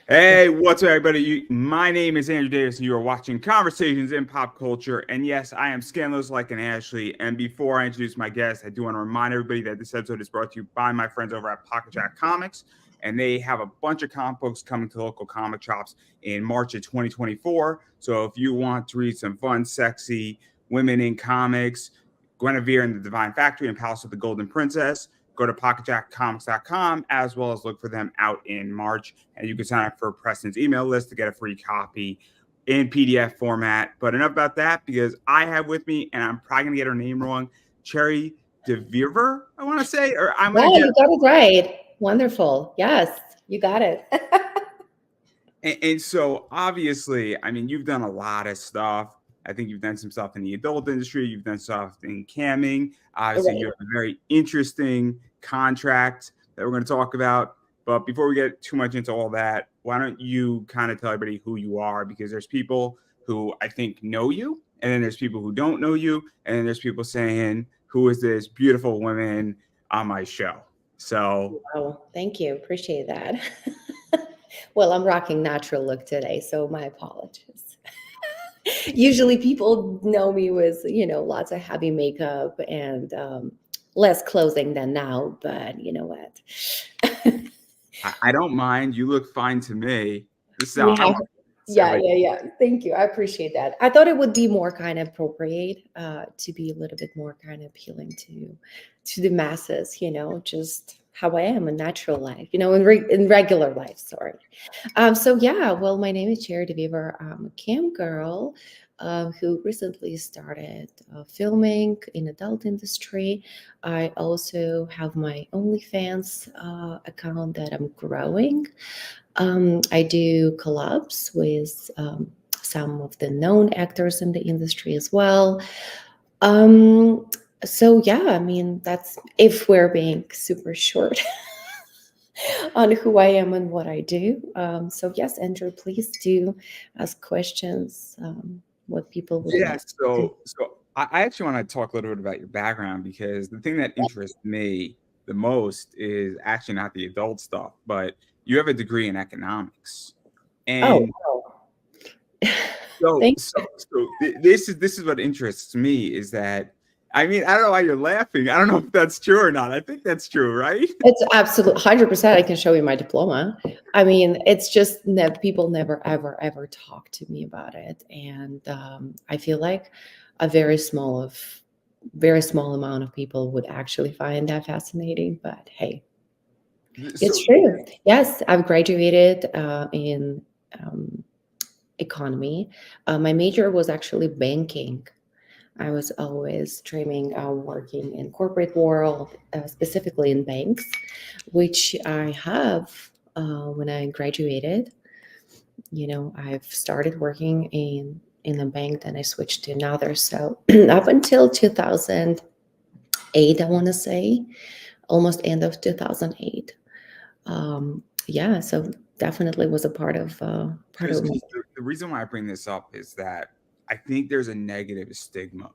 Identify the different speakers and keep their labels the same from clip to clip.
Speaker 1: Hey, what's up, everybody? My name is Andrew Davis, and you are watching Conversations in Pop Culture. And yes, I am scandalous like an Ashley. And before I introduce my guest, I do want to remind everybody that this episode is brought to you by my friends over at Pocket Jack Comics. And they have a bunch of comic books coming to local comic shops in March of 2024. So if you want to read some fun, sexy women in comics, Guinevere and the Divine Factory and Palace of the Golden Princess, go to pocketjackcomics.com as well as look for them out in March. And you can sign up for Preston's email list to get a free copy in PDF format. But enough about that, because I have with me, and I'm probably going to get her name wrong, Cherry Devivre, I want to say, or I'm
Speaker 2: Yeah,
Speaker 1: going to get.
Speaker 2: you got it right. Wonderful. Yes, you got it.
Speaker 1: And so obviously, I mean, you've done a lot of stuff. I think you've done some stuff in the adult industry. You've done stuff in camming. Obviously, you
Speaker 2: Right.
Speaker 1: have a very interesting contract that we're going to talk about. But before we get too much into all that, why don't you kind of tell everybody who you are? Because there's people who I think know you, and then there's people who don't know you, and then there's people saying, "Who is this beautiful woman on my show?" So
Speaker 2: Oh, thank you. Appreciate that. Well, I'm rocking natural look today, so my apologies. Usually people know me with, lots of heavy makeup and less clothing than now, but you know what?
Speaker 1: I don't mind. You look fine to me. This is how
Speaker 2: We
Speaker 1: I'm
Speaker 2: have, yeah,
Speaker 1: everybody.
Speaker 2: yeah, yeah. Thank you. I appreciate that. I thought it would be more kind of appropriate to be a little bit more kind of appealing to the masses, just how I am in natural life, in regular life. Sorry. So yeah, well, my name is Cherry Devivre. I'm a cam girl who recently started filming in adult industry. I also have my OnlyFans account that I'm growing. I do collabs with some of the known actors in the industry as well. Um, so yeah, I mean that's if we're being super short on who I am and what I do. So yes, Andrew, please do ask questions. What people would
Speaker 1: Yeah,
Speaker 2: like to.
Speaker 1: so I actually want to talk a little bit about your background, because the thing that interests me the most is actually not the adult stuff, but you have a degree in economics.
Speaker 2: Oh,
Speaker 1: And
Speaker 2: wow.
Speaker 1: so
Speaker 2: Thank
Speaker 1: so this is what interests me, is that, I mean, I don't know why you're laughing. I don't know if that's true or not. I think that's true, right?
Speaker 2: It's absolute 100%. I can show you my diploma. I mean, it's just that people never, ever, ever talk to me about it, and I feel like a very small amount of people would actually find that fascinating. But hey, it's
Speaker 1: So
Speaker 2: true. Yes, I've graduated in um, economy. My major was actually banking. I was always dreaming of working in corporate world, specifically in banks, which I have when I graduated. I've started working in a bank, then I switched to another. So up until 2008, I want to say, almost end of 2008. Yeah, so definitely was a part
Speaker 1: because
Speaker 2: of my.
Speaker 1: the reason why I bring this up is that I think there's a negative stigma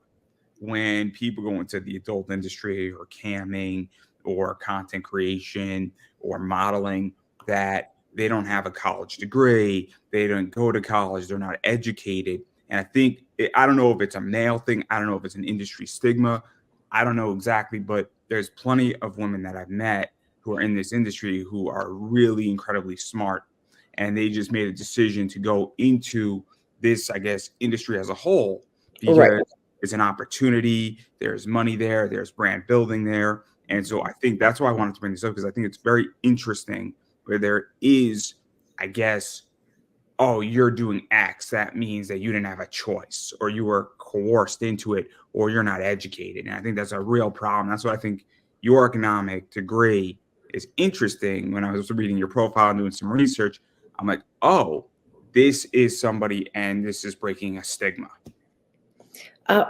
Speaker 1: when people go into the adult industry or camming or content creation or modeling, that they don't have a college degree, they don't go to college, they're not educated. And I think, I don't know if it's a male thing, I don't know if it's an industry stigma, I don't know exactly, but there's plenty of women that I've met who are in this industry who are really incredibly smart, and they just made a decision to go into this, I guess, industry as a whole,
Speaker 2: Right.
Speaker 1: because it's an opportunity, there's money there, there's brand building there. And so I think that's why I wanted to bring this up, because I think it's very interesting where there is, I guess, oh, you're doing X, that means that you didn't have a choice, or you were coerced into it, or you're not educated. And I think that's a real problem. That's why I think your economic degree is interesting. When I was reading your profile and doing some research, I'm like, oh, this is somebody, and this is breaking a stigma.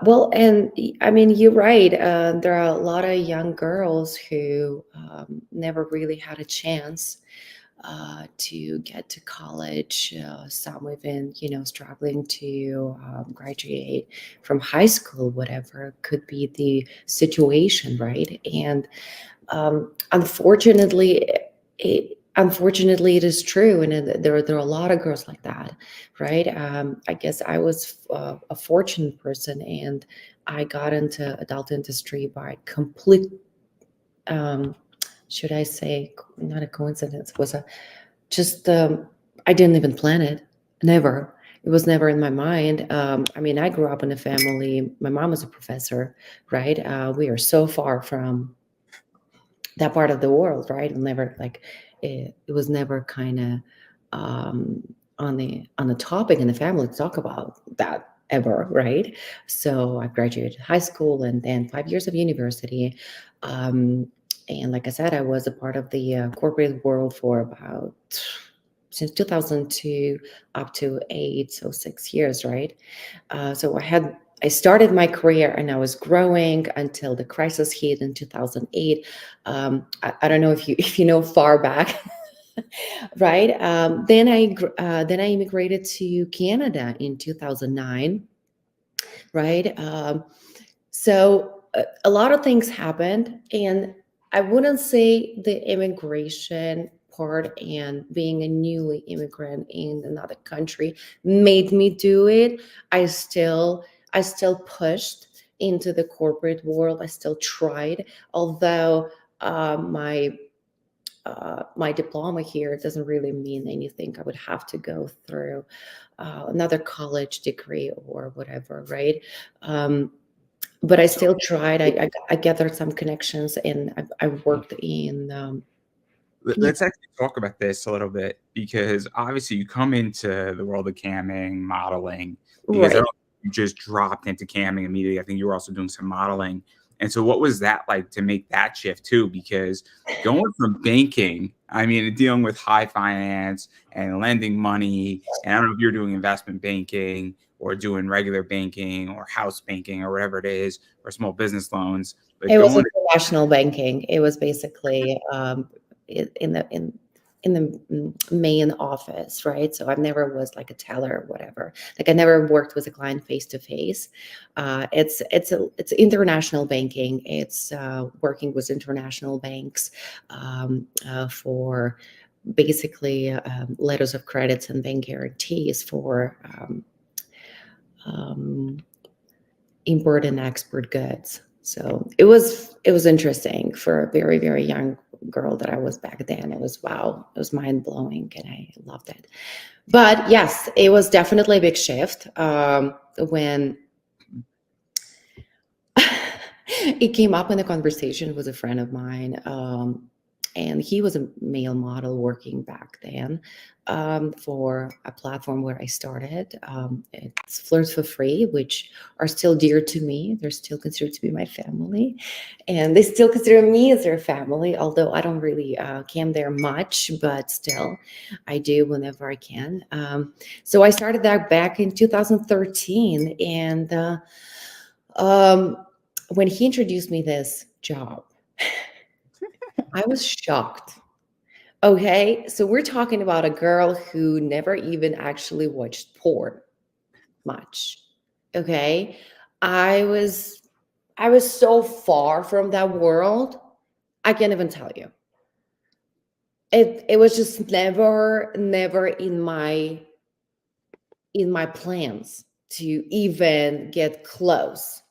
Speaker 2: Well, and I mean, you're right. There are a lot of young girls who never really had a chance to get to college. Some even, struggling to graduate from high school, whatever could be the situation, right? And unfortunately, unfortunately, it is true, and there are a lot of girls like that, right? I guess I was a fortunate person, and I got into adult industry by complete, um, should I say, not a coincidence, was a just I didn't even plan it. Never. It was never in my mind. I mean, I grew up in a family. My mom was a professor, right? We are so far from that part of the world, right? And never like it was never kind of on the topic in the family to talk about that ever, right? So I graduated high school and then 5 years of university. Um, and like I said, I was a part of the corporate world for about since 2002 up to 8, so 6 years, right? So I started my career and I was growing until the crisis hit in 2008. I don't know if you if you know far back, right? Then I immigrated to Canada in 2009, right? So a lot of things happened, and I wouldn't say the immigration part and being a newly immigrant in another country made me do it. I still pushed into the corporate world. I still tried, although my diploma here doesn't really mean anything. I would have to go through another college degree or whatever, right? Um, but I
Speaker 1: So
Speaker 2: still tried. I gathered some connections, and I worked in. Yeah,
Speaker 1: let's actually talk about this a little bit because obviously you come into the world of camming, modeling, because I
Speaker 2: right.
Speaker 1: don't think you just dropped into camming immediately. I think you were also doing some modeling. And so what was that like to make that shift too? Because going from banking, I mean, dealing with high finance and lending money, and I don't know if you're doing investment banking or doing regular banking or house banking or whatever it is, or small business loans, but
Speaker 2: It was
Speaker 1: going
Speaker 2: international banking. It was basically in the main office, right? So I never was like a teller or whatever. Like I never worked with a client face to face. It's international banking. It's working with international banks for basically letters of credits and bank guarantees for um, import and export goods. So it was interesting for a very very young girl that I was back then. It was wow, it was mind blowing, and I loved it. But yes, it was definitely a big shift when it came up in a conversation with a friend of mine, and he was a male model working back then for a platform where I started. It's Flirts for Free, which are still dear to me. They're still considered to be my family, and they still consider me as their family. Although I don't really cam there much, but still, I do whenever I can. So I started that back in 2013, and um, when he introduced me this job, I was shocked. Okay, so we're talking about a girl who never even actually watched porn much. Okay, I was I was so far from that world. I can't even tell you. It was just never in my plans to even get close,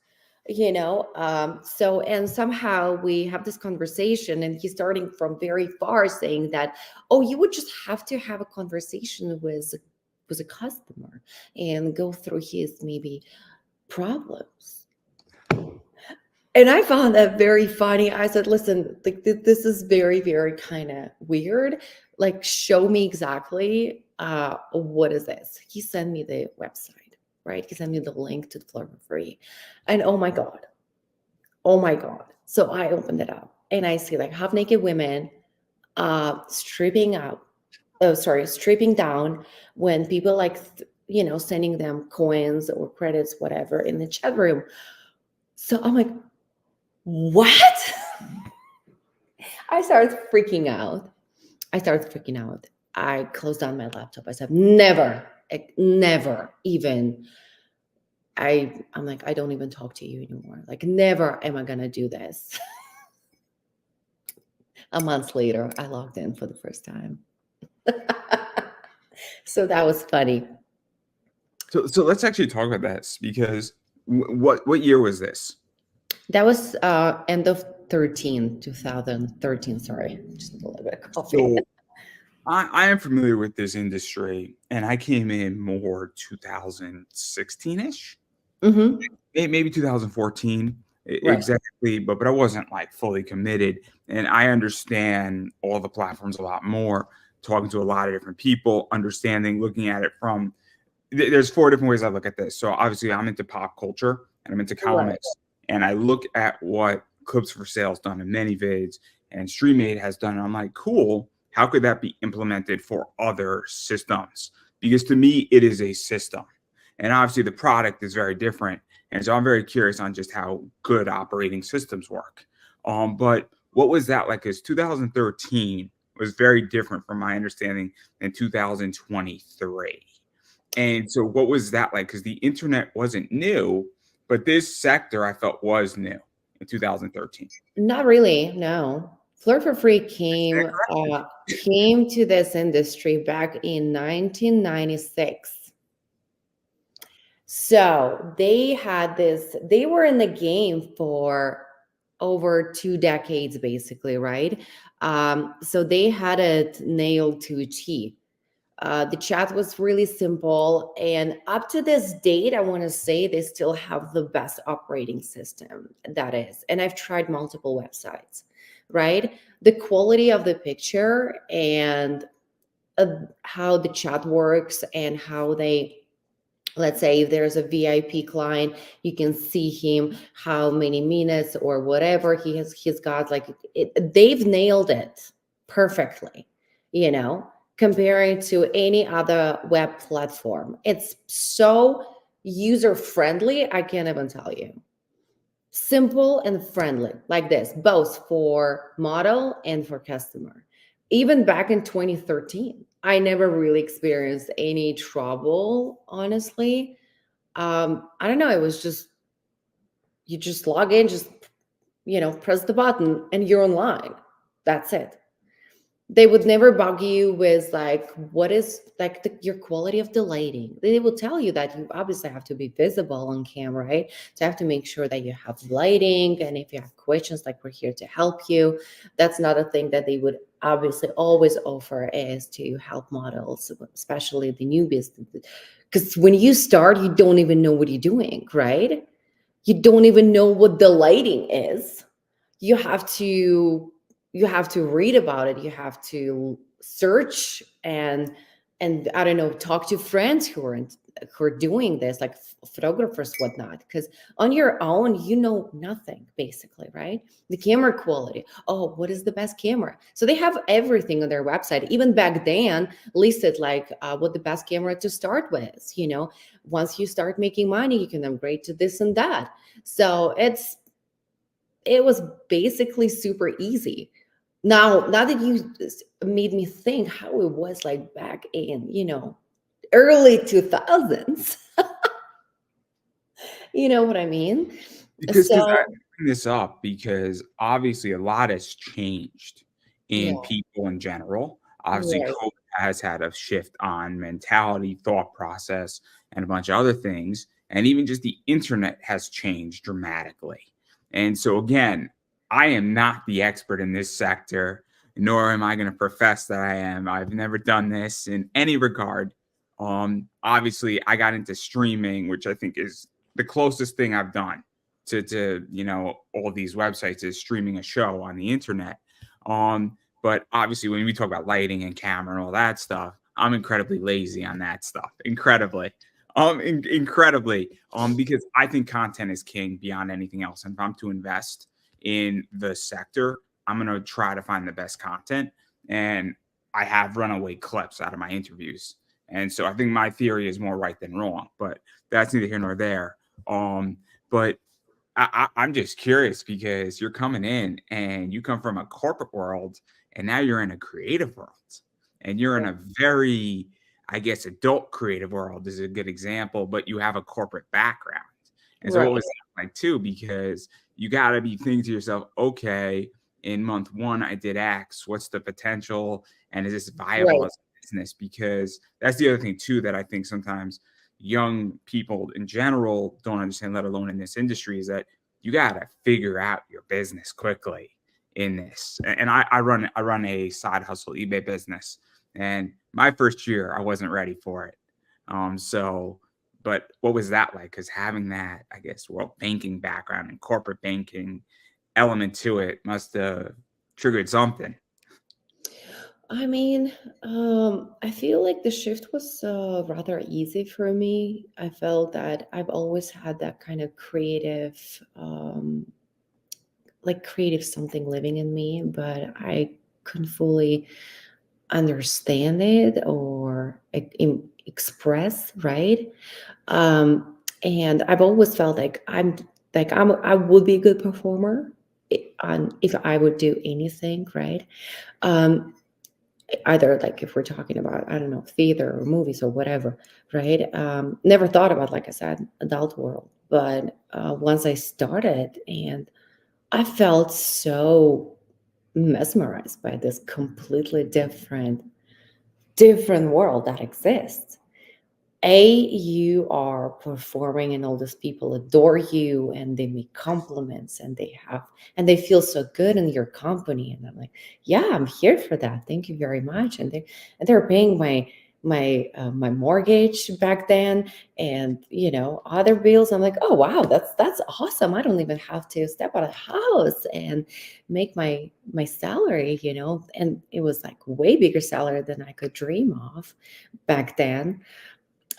Speaker 2: so and somehow we have this conversation, and he's starting from very far saying that, oh, you would just have to have a conversation with a customer and go through his maybe problems. And I found that very funny. I said, listen, like this is very very kind of weird. Like, show me exactly what is this. He sent me the website, right? He sent me the link to the Flirt for Free, and oh my god. Oh my God. So I opened it up and I see like half naked women stripping out, oh, sorry, stripping down when people like, sending them coins or credits, whatever, in the chat room. So I'm like, what? I started freaking out. I closed down my laptop. I said, never, never even. I'm like, I don't even talk to you anymore. Like, never am I gonna do this. A month later, I logged in for the first time. So that was funny.
Speaker 1: So let's actually talk about this because what year was this?
Speaker 2: That was end of 2013, sorry. Just a little bit of coffee.
Speaker 1: So I am familiar with this industry, and I came in more 2016-ish,
Speaker 2: Hmm.
Speaker 1: maybe 2014
Speaker 2: Right.
Speaker 1: exactly, but I wasn't like fully committed. And I understand all the platforms a lot more, talking to a lot of different people, understanding, looking at it from there's four different ways I look at this. So obviously I'm into pop culture and I'm into
Speaker 2: Right.
Speaker 1: comics, and I look at what Clips for Sale's done in many vids and StreamAid has done. And I'm like, cool. How could that be implemented for other systems? Because to me, it is a system. And obviously the product is very different. And so I'm very curious on just how good operating systems work. But what was that like? Because 2013 was very different from my understanding than 2023. And so what was that like? Because the internet wasn't new, but this sector I felt was new in 2013.
Speaker 2: Not really, no. Flirt for Free
Speaker 1: Is that
Speaker 2: came to this industry back in 1996. So they were in the game for over 2 decades, basically, right? So they had it nailed to a T. The chat was really simple. And up to this date, I want to say they still have the best operating system, that is. And I've tried multiple websites, right? The quality of the picture and how the chat works and how they, let's say if there's a VIP client, you can see him how many minutes or whatever he's got. Like they've nailed it perfectly, you know, comparing to any other web platform. It's so user friendly, I can't even tell you. Simple and friendly, like this, both for model and for customer. Even back in 2013, I never really experienced any trouble, honestly. I don't know, it was just you just log in, just press the button and you're online. That's it. They would never bug you with like what is like your quality of the lighting. They will tell you that you obviously have to be visible on camera, right? So you have to make sure that you have lighting, and if you have questions, like we're here to help you. That's not a thing that they would obviously always offer, is to help models, especially the new business. Because when you start, you don't even know what you're doing, right? You don't even know what the lighting is. You have to read about it. You have to search and I don't know, talk to friends who are doing this, like photographers, whatnot. Because on your own, you know nothing, basically, right? The camera quality. Oh, what is the best camera? So they have everything on their website. Even back then, listed like what the best camera to start with. Once you start making money, you can upgrade to this and that. So it was basically super easy. Now that you made me think how it was like back in, early 2000s. You know what I mean?
Speaker 1: because I
Speaker 2: So,
Speaker 1: bring this up because obviously a lot has changed
Speaker 2: yeah,
Speaker 1: in people in general. Obviously,
Speaker 2: right,
Speaker 1: COVID has had a shift on mentality, thought process, and a bunch of other things. And even just the internet has changed dramatically. And so, again, I am not the expert in this sector, nor am I going to profess that I am. I've never done this in any regard. Obviously, I got into streaming, which I think is the closest thing I've done to all these websites is streaming a show on the internet. But obviously, when we talk about lighting and camera and all that stuff, I'm incredibly lazy on that stuff. Incredibly, because I think content is king beyond anything else. And if I'm to invest in the sector, I'm gonna try to find the best content. And I have runaway clips out of my interviews. And so I think my theory is more right than wrong, but that's neither here nor there. But I'm just curious because you're coming in and you come from a corporate world and now you're in a creative world and you're in a very, I guess, adult creative world is a good example, but you have a corporate background. And so what
Speaker 2: right.
Speaker 1: was that like too? Because you got to be thinking to yourself, okay, in month one, I did X. What's the potential? And is this viable
Speaker 2: Right.
Speaker 1: as a business? Because that's the other thing, too, that I think sometimes young people in general don't understand, let alone in this industry, is that you got to figure out your business quickly in this. And I run a side hustle eBay business. And my first year, I wasn't ready for it. So, but what was that like? Because having that, I guess, well, banking background and corporate banking element to it must have triggered something.
Speaker 2: I mean, I feel like the shift was rather easy for me. I felt that I've always had that kind of creative something living in me, but I couldn't fully understand it or express, right? And I've always felt like I would be a good performer if I would do anything, right? Um, Either like if we're talking about, I don't know, theater or movies or whatever, right? Never thought about, like I said, adult world, but once I started, and I felt so mesmerized by this completely different world that exists. You are performing and all these people adore you and they make compliments and they feel so good in your company. And I'm like, yeah, I'm here for that. Thank you very much. And they're paying my mortgage back then, and other bills. I'm like, oh wow, that's awesome. I don't even have to step out of the house and make my salary, and it was like way bigger salary than I could dream of back then.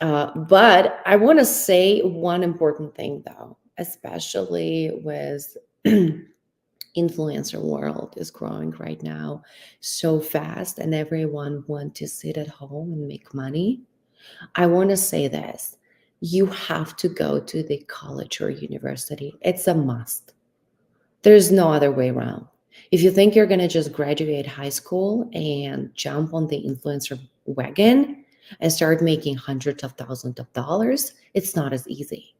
Speaker 2: But I want to say one important thing, though, especially with influencer world is growing right now so fast, and everyone want to sit at home and make money. I want to say this: you have to go to the college or university. It's a must. There's no other way around. If you think you're going to just graduate high school and jump on the influencer wagon and start making hundreds of thousands of dollars, it's not as easy.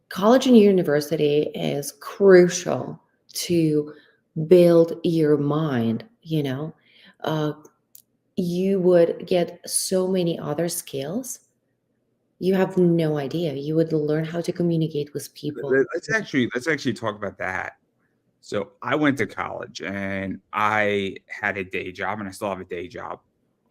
Speaker 2: College and university is crucial to build your mind, Uh, you would get so many other skills. You have no idea. You would learn how to communicate with people.
Speaker 1: Let's actually talk about that. So I went to college and I had a day job, and I still have a day job.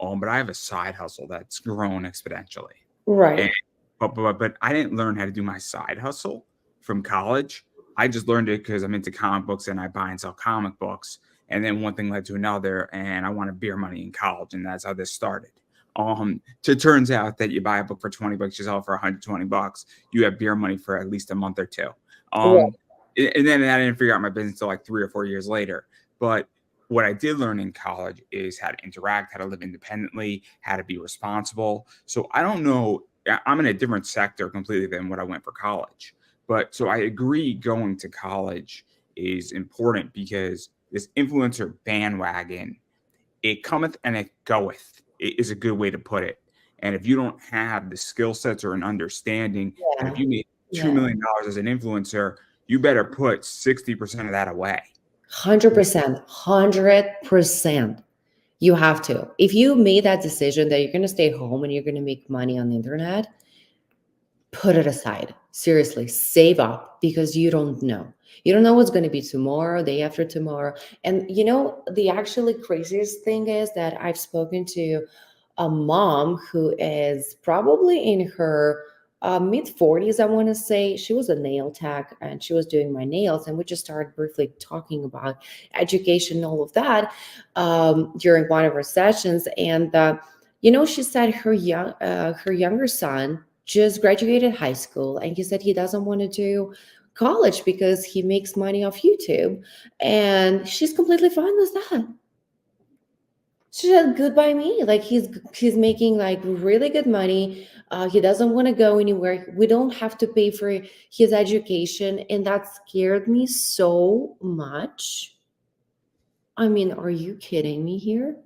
Speaker 1: But I have a side hustle that's grown exponentially. And
Speaker 2: Right.
Speaker 1: but I didn't learn how to do my side hustle from college. I just learned it because I'm into comic books and I buy and sell comic books. And then one thing led to another, and I wanted beer money in college, and that's how this started. It turns out that you buy a book for 20 bucks, you sell it for 120 bucks. You have beer money for at least a month or two.
Speaker 2: Right.
Speaker 1: Um, and then I didn't figure out my business until like 3 or 4 years later. But what I did learn in college is how to interact, how to live independently, how to be responsible. So I don't know. I'm in a different sector completely than what I went for college. But so I agree going to college is important because this influencer bandwagon, it cometh and it goeth, is a good way to put it. And if you don't have the skill sets or an understanding, and if
Speaker 2: Yeah.
Speaker 1: you made $2
Speaker 2: Yeah.
Speaker 1: million as an influencer, you better put 60% of that away.
Speaker 2: 100%. 100%. You have to. If you made that decision that you're going to stay home and you're going to make money on the internet, put it aside. Seriously, save up, because you don't know. You don't know what's going to be tomorrow, day after tomorrow. And the actually craziest thing is that I've spoken to a mom who is probably in her mid 40s, I want to say. She was a nail tech and she was doing my nails, and we just started briefly talking about education and all of that during one of our sessions. And she said her younger son just graduated high school, and he said he doesn't want to do college because he makes money off YouTube, and she's completely fine with that. She said good by me. Like he's making like really good money. He doesn't want to go anywhere. We don't have to pay for his education, and that scared me so much. I mean, are you kidding me here?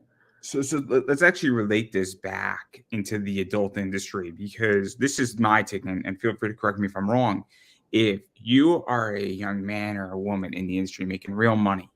Speaker 1: Let's actually relate this back into the adult industry, because this is my take, and feel free to correct me if I'm wrong. If you are a young man or a woman in the industry making real money,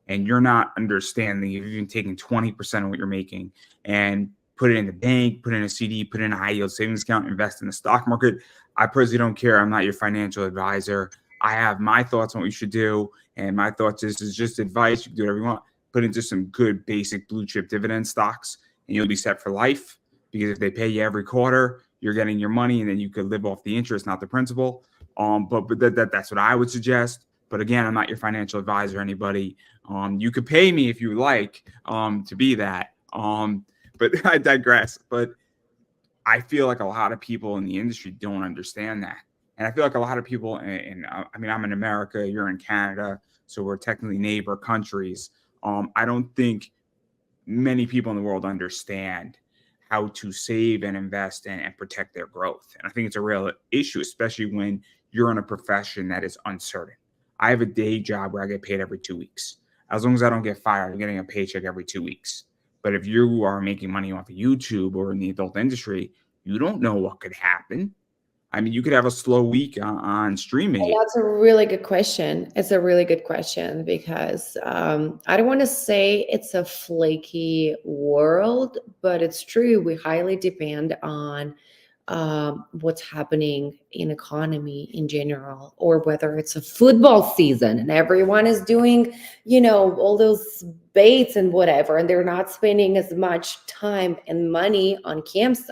Speaker 1: and you're not understanding, if you're even taking 20% of what you're making and put it in the bank, put it in a CD, put it in a high yield savings account, invest in the stock market. I personally don't care. I'm not your financial advisor. I have my thoughts on what you should do. And my thoughts is just advice. You can do whatever you want. Put into some good basic blue chip dividend stocks and you'll be set for life, because if they pay you every quarter, you're getting your money and then you could live off the interest, not the principal. But that's what I would suggest. But again, I'm not your financial advisor or anybody. You could pay me if you like to be that. But I digress. But I feel like a lot of people in the industry don't understand that. And I feel like a lot of people I mean, I'm in America, you're in Canada, so we're technically neighbor countries. I don't think many people in the world understand how to save and invest and protect their growth. And I think it's a real issue, especially when you're in a profession that is uncertain. I have a day job where I get paid every 2 weeks. As long as I don't get fired, I'm getting a paycheck every 2 weeks. But if you are making money off of YouTube or in the adult industry, you don't know what could happen. I mean, you could have a slow week on streaming.
Speaker 2: Well, that's a really good question. It's a really good question because I don't want to say it's a flaky world, but it's true. We highly depend on what's happening in economy in general, or whether it's a football season and everyone is doing, all those baits and whatever, and they're not spending as much time and money on campsites.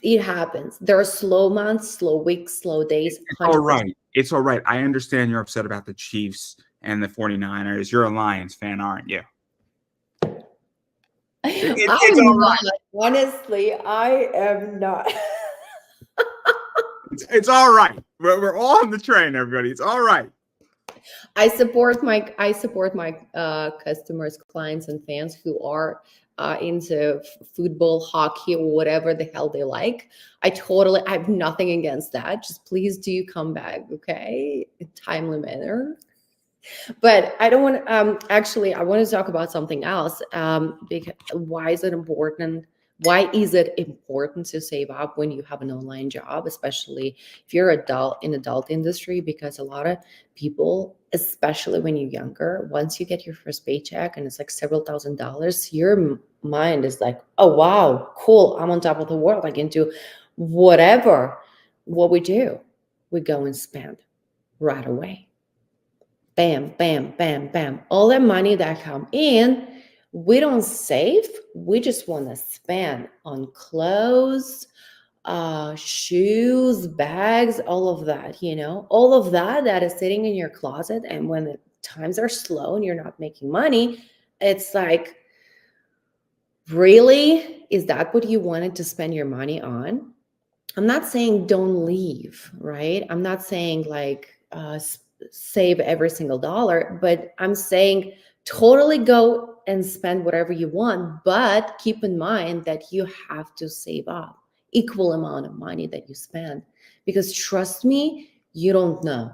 Speaker 2: It happens. There are slow months, slow weeks, slow days.
Speaker 1: It's all right. It's all right. I understand you're upset about the Chiefs and the 49ers. You're a Lions fan, aren't you? It's all right.
Speaker 2: Honestly, I am not.
Speaker 1: It's all right. We're all on the train, everybody. It's all right.
Speaker 2: I support my customers, clients, and fans who are into football, hockey, or whatever the hell they like. I have nothing against that. Just please do come back, okay? In timely manner. But I don't want actually, I want to talk about something else. Because why is it important? Why is it important to save up when you have an online job, especially if you're in adult industry? Because a lot of people, especially when you're younger, once you get your first paycheck and it's like several $1,000s, your mind is like, oh, wow, cool. I'm on top of the world. I can do whatever. What we do, we go and spend right away. Bam, bam, bam, bam. All that money that come in, we don't save. We just want to spend on clothes, shoes, bags, all of that, all of that is sitting in your closet. And when the times are slow and you're not making money, it's like, really? Is that what you wanted to spend your money on? I'm not saying don't leave, right? I'm not saying like save every single dollar, but I'm saying totally go and spend whatever you want, but keep in mind that you have to save up equal amount of money that you spend, because trust me, you don't know.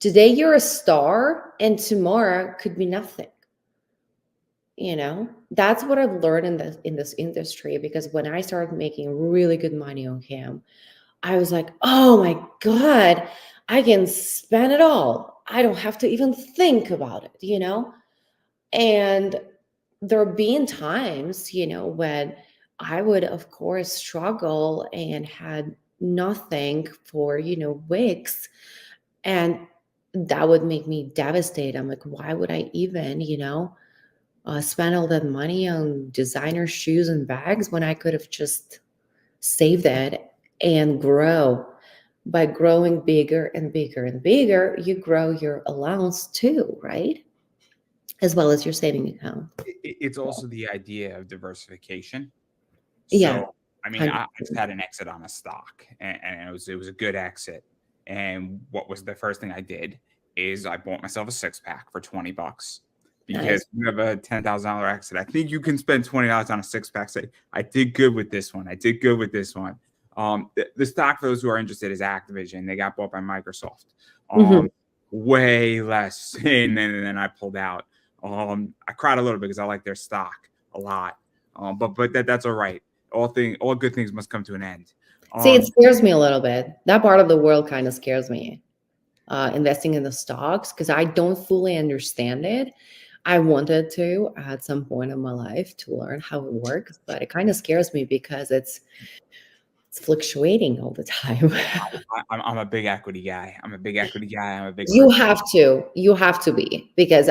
Speaker 2: Today you're a star and tomorrow could be nothing. That's what I've learned in this industry, because when I started making really good money on cam, I was like, oh my God, I can spend it all. I don't have to even think about it, And there have been times, when I would, of course, struggle and had nothing for, weeks. And that would make me devastated. I'm like, why would I even, spend all that money on designer shoes and bags when I could have just saved it and grow? By growing bigger and bigger and bigger, you grow your allowance too, right? As well as your saving account.
Speaker 1: It's also the idea of diversification.
Speaker 2: Yeah.
Speaker 1: So, I mean, I just had an exit on a stock, and it was a good exit. And what was the first thing I did is I bought myself a 6-pack for $20, because
Speaker 2: Nice.
Speaker 1: you have a $10,000 exit. I think you can spend $20 on a 6-pack. Say, I did good with this one. The stock, for those who are interested, is Activision. They got bought by Microsoft. Way less, and then I pulled out. I cried a little bit because I like their stock a lot. But that's all right. All good things must come to an end.
Speaker 2: See, it scares me a little bit. That part of the world kind of scares me. investing in the stocks because I don't fully understand it. I wanted to at some point in my life to learn how it works, but it kind of scares me because it's fluctuating all the time.
Speaker 1: I'm a big equity guy. I'm a big equity guy. I'm a big
Speaker 2: You
Speaker 1: crypto.
Speaker 2: have to. You have to be because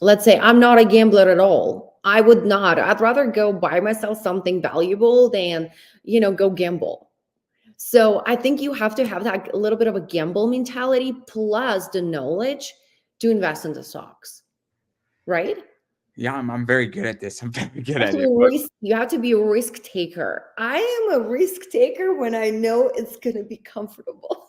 Speaker 2: let's say I'm not a gambler at all. I would not. I'd rather go buy myself something valuable than, go gamble. So I think you have to have that a little bit of a gamble mentality plus the knowledge to invest in the stocks, right?
Speaker 1: Yeah, I'm very good at this. I'm very good at it. But
Speaker 2: You have to be a risk taker. I am a risk taker when I know it's going to be comfortable.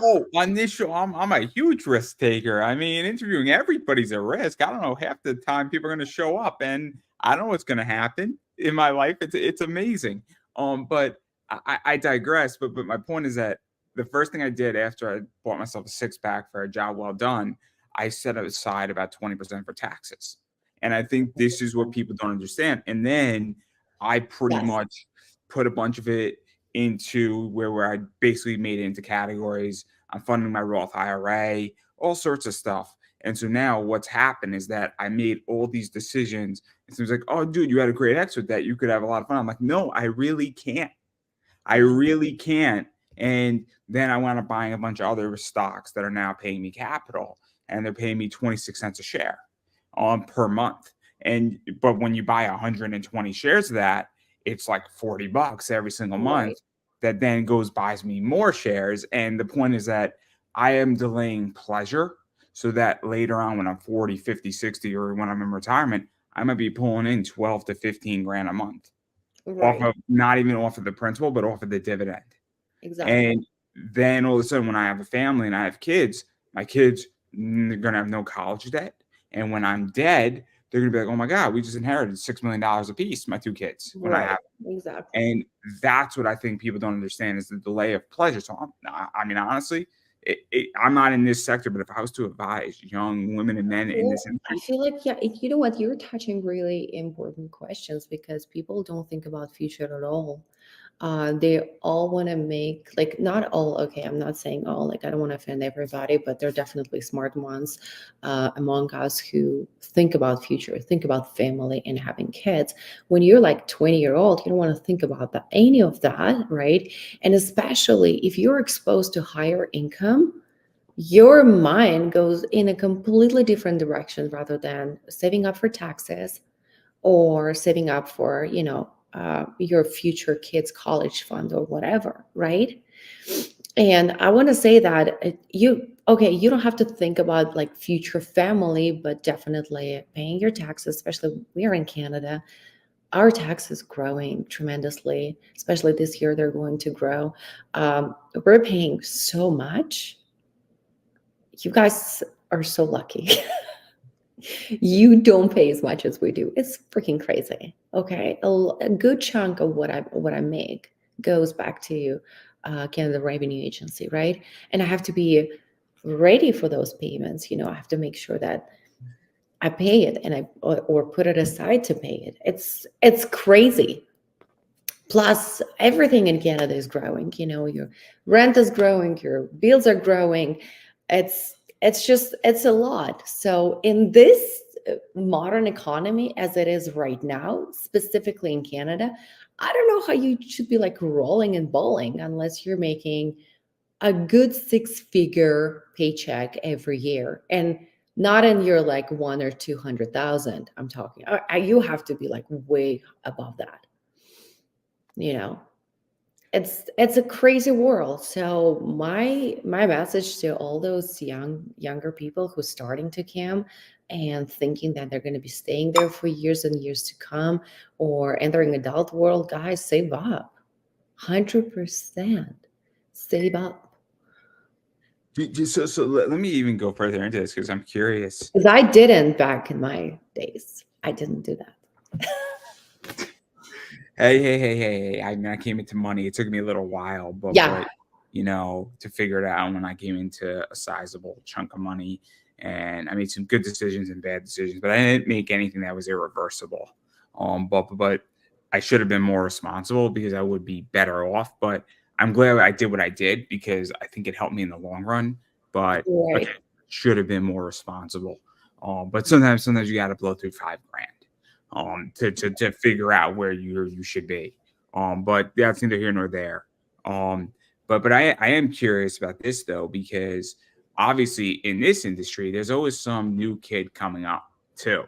Speaker 1: oh, on this show, I'm a huge risk taker. I mean, interviewing everybody's a risk. I don't know, half the time people are going to show up, and I don't know what's going to happen in my life. It's amazing. But I digress. But my point is that the first thing I did after I bought myself a six pack for a job well done, I set aside about 20% for taxes, and I think this is what people don't understand. And then I pretty
Speaker 2: Yes.
Speaker 1: much put a bunch of it into where I basically made it into categories. I'm funding my Roth IRA, all sorts of stuff. And so now what's happened is that I made all these decisions. It seems like, oh, dude, you had a great X with that. You could have a lot of fun. I'm like, no, I really can't. I really can't. And then I wound up buying a bunch of other stocks that are now paying me capital, and they're paying me 26 cents a share per month. But when you buy 120 shares of that, it's like $40 every single
Speaker 2: Right.
Speaker 1: month. That then buys me more shares. And the point is that I am delaying pleasure so that later on when I'm 40, 50, 60, or when I'm in retirement, I might be pulling in 12 to 15 grand a month off
Speaker 2: Right.
Speaker 1: of not even off of the principal, but off of the dividend.
Speaker 2: Exactly.
Speaker 1: And then all of a sudden, when I have a family and I have kids, my kids are going to have no college debt. And when I'm dead, they're going to be like, oh my God, we just inherited $6 million a piece, my two kids, when I have.
Speaker 2: Right. Exactly.
Speaker 1: And that's what I think people don't understand is the delay of pleasure. So, I mean, honestly, I'm not in this sector, but if I was to advise young women and men in
Speaker 2: Well,
Speaker 1: this
Speaker 2: I
Speaker 1: industry,
Speaker 2: feel like, yeah, you know what? You're touching really important questions because people don't think about future at all. They all want to make, like, not all, okay, I'm not saying all, like, I don't want to offend everybody, but there are definitely smart ones among us who think about future, think about family and having kids. When you're like 20-year-old, you don't want to think about that, any of that, right? And especially if you're exposed to higher income, your mind goes in a completely different direction rather than saving up for taxes or saving up for, your future kids' college fund or whatever, right? And I want to say that you don't have to think about like future family, but definitely paying your taxes, especially we are in Canada. Our taxes growing tremendously, especially this year, they're going to grow. We're paying so much. You guys are so lucky. You don't pay as much as we do. It's freaking crazy. Okay, a good chunk of what I make goes back to Canada Revenue Agency, right? And I have to be ready for those payments. I have to make sure that I pay it and or put it aside to pay it. It's crazy. Plus, everything in Canada is growing. Your rent is growing, your bills are growing. It's a lot. So in this modern economy as it is right now, specifically in Canada, I don't know how you should be like rolling and bowling unless you're making a good six-figure paycheck every year, and not in your like 1 or 200,000. I'm talking. You have to be like way above that. You know it's a crazy world. So my message to all those younger people who's starting to camp and thinking that they're going to be staying there for years and years to come, or entering adult world, guys, save up. 100% save up.
Speaker 1: so let me even go further into this because I'm curious.
Speaker 2: Because I didn't back in my days. I didn't do that.
Speaker 1: Hey. I mean, I came into money. It took me a little while,
Speaker 2: Yeah.
Speaker 1: but to figure it out when I came into a sizable chunk of money. And I made some good decisions and bad decisions, but I didn't make anything that was irreversible. But I should have been more responsible because I would be better off. But I'm glad I did what I did because I think it helped me in the long run. but
Speaker 2: Right.
Speaker 1: okay, should have been more responsible. But sometimes you got to blow through $5,000 to figure out where you should be. But that's neither here nor there. Um, but I am curious about this though, because obviously in this industry, there's always some new kid coming up too.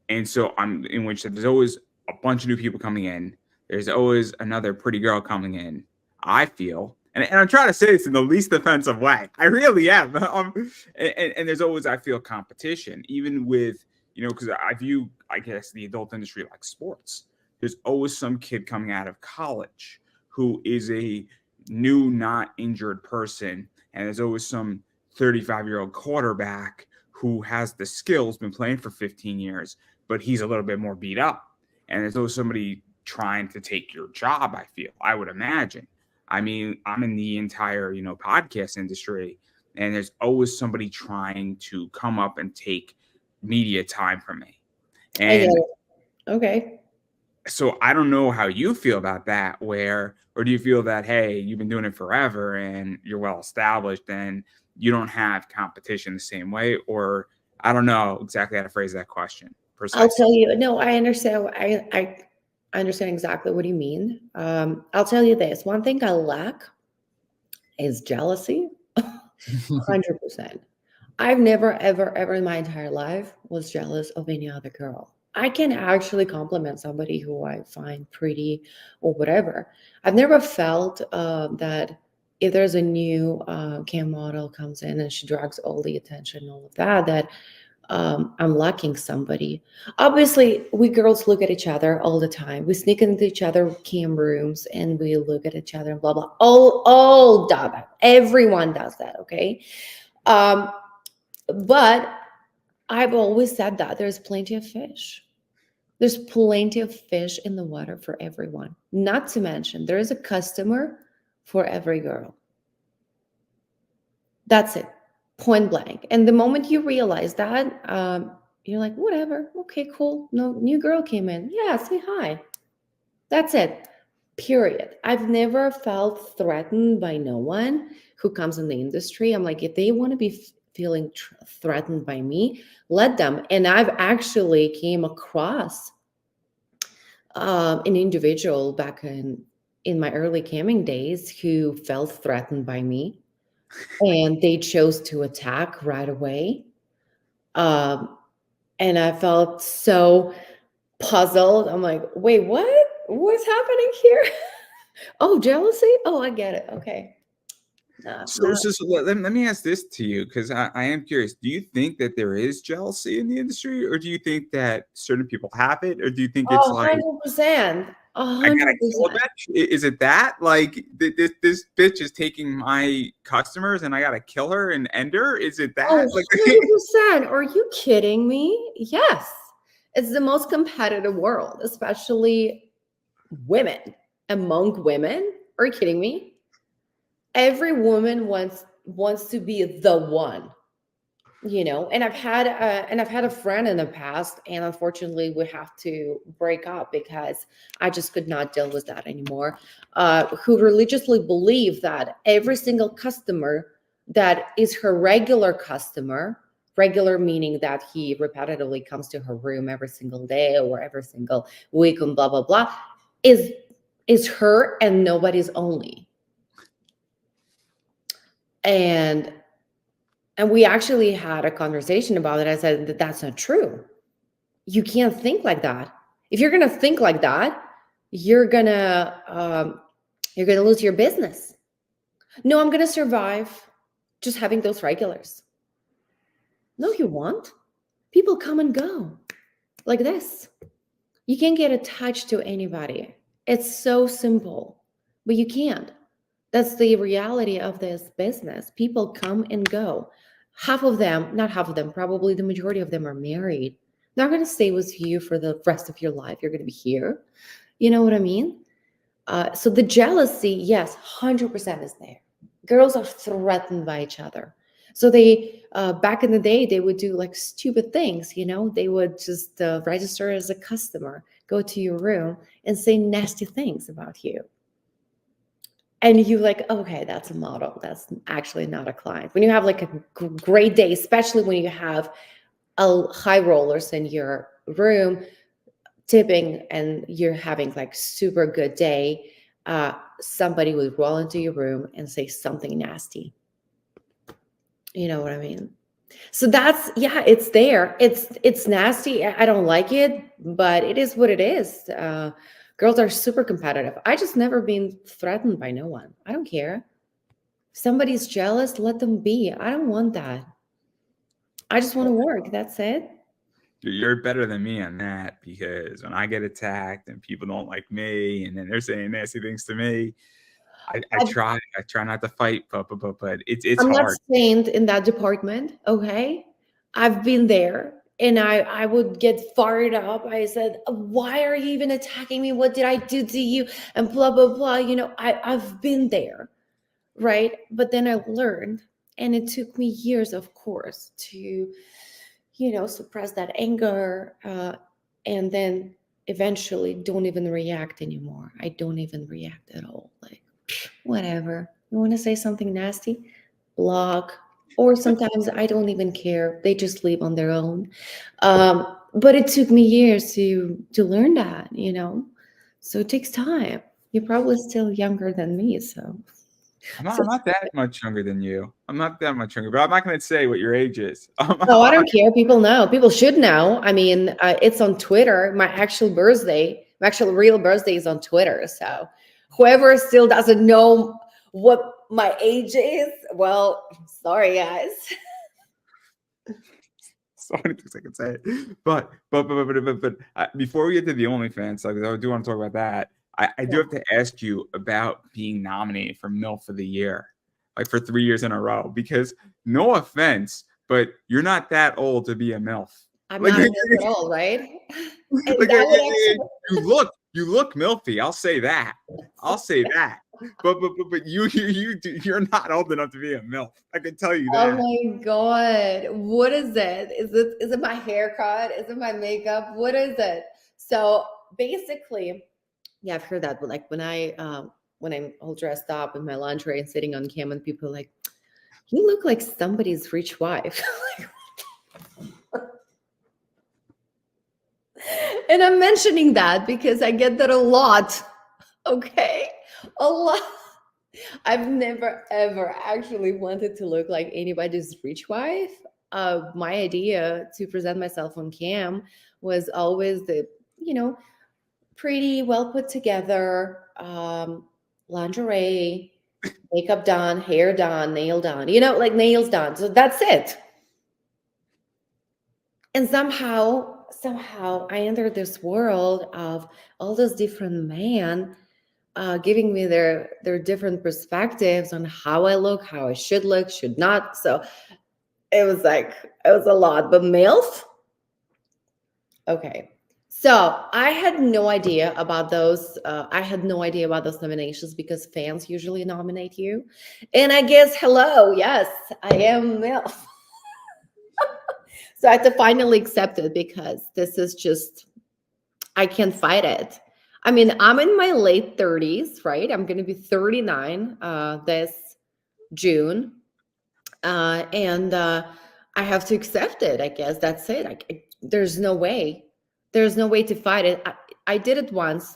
Speaker 1: And so I'm in which there's always a bunch of new people coming in. There's always another pretty girl coming in. I feel, and I'm trying to say this in the least offensive way. I really am. And there's always, I feel, competition, even with, because I view, I guess, the adult industry like sports. There's always some kid coming out of college who is a new, not injured person. And there's always some 35-year-old quarterback who has the skills, been playing for 15 years, but he's a little bit more beat up. And there's always somebody trying to take your job, I feel, I would imagine. I mean, I'm in the entire, podcast industry, and there's always somebody trying to come up and take media time from me.
Speaker 2: I get
Speaker 1: And
Speaker 2: it. Okay.
Speaker 1: so I don't know how you feel about that, or do you feel that, hey, you've been doing it forever and you're well established and you don't have competition the same way? Or I don't know exactly how to phrase that question
Speaker 2: I'll
Speaker 1: precisely.
Speaker 2: tell you. No, I understand. I understand exactly what you mean. I'll tell you this. One thing I lack is jealousy. 100%. I've never, ever, ever in my entire life was jealous of any other girl. I can actually compliment somebody who I find pretty or whatever. I've never felt that if there's a new cam model comes in and she drags all the attention, all of that, that I'm lacking somebody. Obviously, we girls look at each other all the time. We sneak into each other cam rooms and we look at each other and blah blah. All that. Everyone does that. Okay. Um, but I've always said that there's plenty of fish. There's plenty of fish in the water for everyone. Not to mention, there is a customer for every girl. That's it, point blank. And the moment you realize that, you're like, whatever, okay, cool. No, new girl came in. Yeah, say hi. That's it. Period. I've never felt threatened by no one who comes in the industry. I'm like, if they want to be feeling threatened by me, let them. And I've actually came across an individual back in my early camming days who felt threatened by me, and they chose to attack right away. Um, and I felt so puzzled. I'm like, wait, what? What's happening here? Oh, jealousy? Oh, I get it. Okay.
Speaker 1: So let me ask this to you, because I am curious. Do you think that there is jealousy in the industry, or do you think that certain people have it, or do you think it's
Speaker 2: Oh,
Speaker 1: like,
Speaker 2: 100%.
Speaker 1: I gotta kill a
Speaker 2: 100%.
Speaker 1: bitch? Is it that, like, this bitch is taking my customers and I gotta kill her and end her? Is it
Speaker 2: Oh,
Speaker 1: that? Like,
Speaker 2: 100%. Are you kidding me? Yes. It's the most competitive world, especially women. Among women? Are you kidding me? Every woman wants to be the one, and I've had a friend in the past, and unfortunately we have to break up because I just could not deal with that anymore, who religiously believe that every single customer that is her regular customer, regular meaning that he repetitively comes to her room every single day or every single week and blah blah blah, is her and nobody's only. And we actually had a conversation about it. I said that that's not true. You can't think like that. If you're gonna think like that, you're gonna lose your business. No, I'm gonna survive just having those regulars. No, you won't. People come and go like this. You can't get attached to anybody. It's so simple, but you can't. That's the reality of this business. People come and go. Half of them, not half of them, probably the majority of them are married. They're going to stay with you for the rest of your life. You're going to be here. You know what I mean? So the jealousy, yes, 100% is there. Girls are threatened by each other. So they, back in the day, they would do like stupid things. They would just register as a customer, go to your room and say nasty things about you. And you like, okay, that's a model. That's actually not a client. When you have like a great day, especially when you have a high rollers in your room tipping and you're having like super good day, somebody would roll into your room and say something nasty. You know what I mean? So that's, yeah, it's there. It's nasty. I don't like it, but it is what it is. Girls are super competitive. I just never been threatened by no one. I don't care. If somebody's jealous, let them be. I don't want that. I just want to work. That's it.
Speaker 1: You're better than me on that, because when I get attacked and people don't like me and then they're saying nasty things to me, I try not to fight, but it's
Speaker 2: I'm not
Speaker 1: hard.
Speaker 2: saint in that department, okay? I've been there and I would get fired up. I said, why are you even attacking me? What did I do to you? And blah, blah, blah. You know, I've been there, right? But then I learned, and it took me years, of course, to, you know, suppress that anger, and then eventually don't even react anymore. I don't even react at all. Like, whatever. You want to say something nasty? Block. Or sometimes I don't even care. They just leave on their own. But it took me years to learn that, you know. So it takes time. You're probably still younger than me, so
Speaker 1: I'm not,
Speaker 2: so
Speaker 1: I'm not that much younger than you. I'm not that much younger, but I'm not going to say what your age is.
Speaker 2: no, I don't care. People know. People should know. I mean, it's on Twitter. My actual real birthday is on Twitter. So whoever still doesn't know what my age is, well, sorry, guys.
Speaker 1: So many things I can say, but before we get to the OnlyFans, like I do want to talk about that. I do
Speaker 2: Yeah.
Speaker 1: have to ask you about being nominated for MILF of the Year, like for 3 years in a row. Because no offense, but you're not that old to be a MILF.
Speaker 2: I'm
Speaker 1: Like,
Speaker 2: not
Speaker 1: like,
Speaker 2: a at all, right? And
Speaker 1: like,
Speaker 2: that would actually
Speaker 1: you look milfy. I'll say that. I'll say that. But you're not old enough to be a MILF. I can tell you
Speaker 2: oh
Speaker 1: that.
Speaker 2: my God. What is it? Is it my haircut? Is it my makeup? What is it? So basically, yeah, I've heard that. But like when I'm all dressed up in my lingerie and sitting on cam, and people are like, you look like somebody's rich wife. And I'm mentioning that because I get that a lot. Okay. A lot. I've never ever actually wanted to look like anybody's rich wife. My idea to present myself on cam was always the, you know, pretty, well put together, lingerie, makeup done, hair done, nail done, you know, like nails done. So that's it. And somehow I entered this world of all those different men, giving me their different perspectives on how I look, how I should look, should not. So it was like it was a lot. But MILF, okay. So I had no idea about those. I had no idea about those nominations because fans usually nominate you. And I guess, hello, yes, I am MILF. So I had to finally accept it because this is just, I can't fight it. I mean, I'm in my late 30s, right? I'm going to be 39 this June. And I have to accept it, I guess. That's it. There's no way. There's no way to fight it. I did it once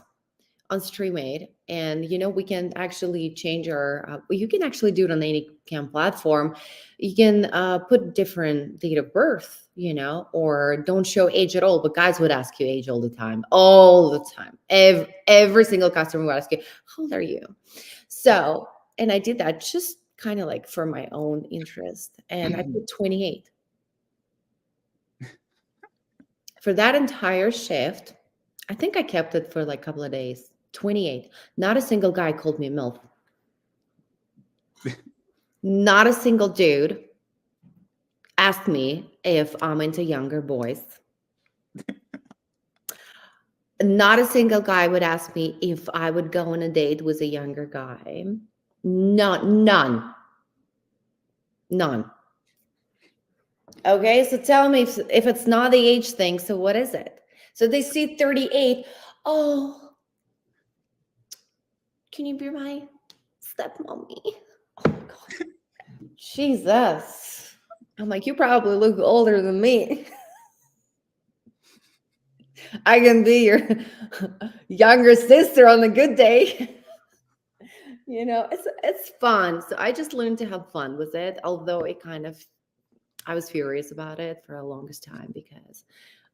Speaker 2: on StreamAid, and you know we can actually change our. You can actually do it on any cam platform. You can put different date of birth, you know, or don't show age at all. But guys would ask you age all the time. Every single customer would ask you, "How old are you?" So, and I did that just kind of like for my own interest, and I put 28 for that entire shift. I think I kept it for like a couple of days. 28. Not a single guy called me MILF. Not a single dude asked me if I'm into younger boys. Not a single guy would ask me if I would go on a date with a younger guy. None. Okay, so tell me if it's not the age thing, so what is it? So they see 38. Oh, can you be my stepmommy. Oh my God. Jesus. I'm like, you probably look older than me. I can be your younger sister on a good day. It's fun. So I just learned to have fun with it, although I was furious about it for the longest time because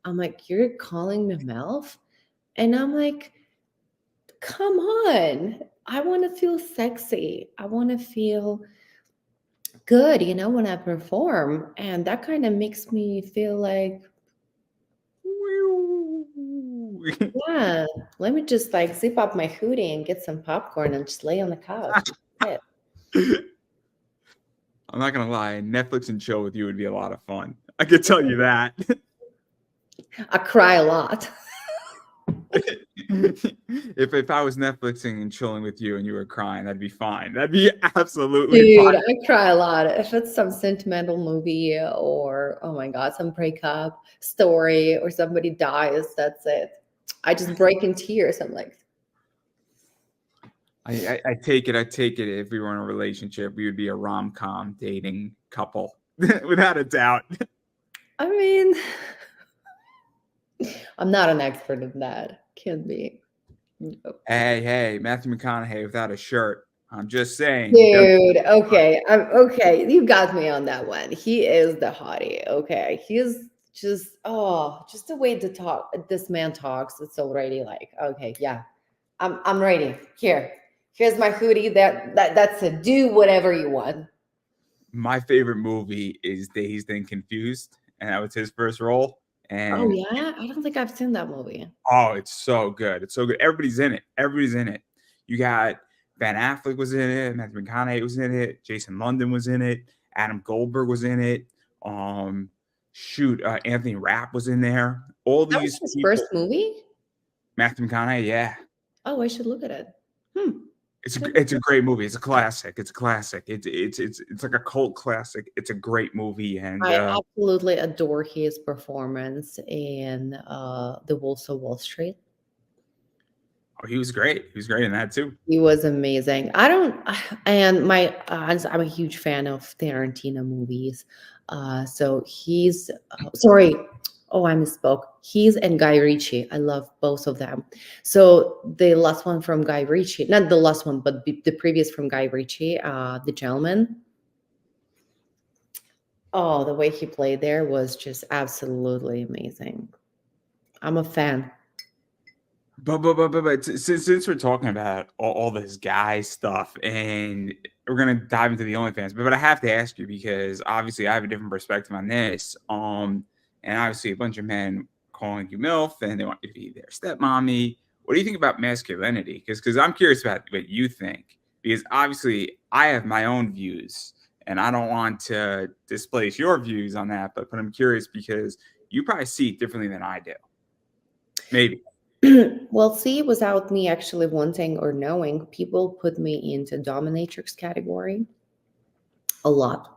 Speaker 2: I'm like, you're calling me MILF? And I'm like, come on. I want to feel sexy. I want to feel good, when I perform. And that kind of makes me feel like, yeah, let me just like zip up my hoodie and get some popcorn and just lay on the couch. That's it.
Speaker 1: I'm not gonna lie, Netflix and chill with you would be a lot of fun. I could tell you that.
Speaker 2: I cry a lot.
Speaker 1: if I was Netflixing and chilling with you and you were crying, that'd be fine. That'd be absolutely
Speaker 2: Dude,
Speaker 1: fine.
Speaker 2: I cry a lot. If it's some sentimental movie or, oh my God, some breakup story or somebody dies, that's it. I just break in tears. I'm like,
Speaker 1: I take it. If we were in a relationship, we would be a rom-com dating couple, without a doubt.
Speaker 2: I mean, I'm not an expert in that. Can't be. Nope.
Speaker 1: Hey, Matthew McConaughey without a shirt. I'm just saying.
Speaker 2: Dude, okay. I'm okay. You got me on that one. He is the hottie. Okay. He is just the way to talk. This man talks. It's already like, okay, yeah. I'm ready. Here's my hoodie. That's it. Do whatever you want.
Speaker 1: My favorite movie is Dazed and Confused, and that was his first role.
Speaker 2: Oh
Speaker 1: And
Speaker 2: yeah? I don't think I've seen that movie.
Speaker 1: oh, it's so good. It's so good. Everybody's in it. Everybody's in it. You got Ben Affleck was in it. Matthew McConaughey was in it. Jason London was in it. Adam Goldberg was in it. Anthony Rapp was in there. All
Speaker 2: That was
Speaker 1: these
Speaker 2: his
Speaker 1: people.
Speaker 2: first movie?
Speaker 1: Matthew McConaughey, yeah.
Speaker 2: Oh, I should look at it.
Speaker 1: It's a great movie. It's a classic. It's a classic. It's like a cult classic. It's a great movie, and
Speaker 2: I absolutely adore his performance in The Wolves of Wall Street.
Speaker 1: he was great. He was great in that too.
Speaker 2: He was amazing. And I'm a huge fan of Tarantino movies. So he's, sorry. Oh, I misspoke. He's and Guy Ritchie. I love both of them. So the last one from Guy Ritchie, not the last one, but the previous from Guy Ritchie, The Gentleman. Oh, the way he played there was just absolutely amazing. I'm a fan.
Speaker 1: But since we're talking about all this guy stuff, and we're gonna dive into the OnlyFans, but I have to ask you because obviously I have a different perspective on this. And obviously a bunch of men calling you MILF and they want you to be their stepmommy. What do you think about masculinity? Because I'm curious about what you think. Because obviously I have my own views, and I don't want to displace your views on that. But I'm curious because you probably see it differently than I do. Maybe.
Speaker 2: Well, see, without me actually wanting or knowing, people put me into dominatrix category a lot.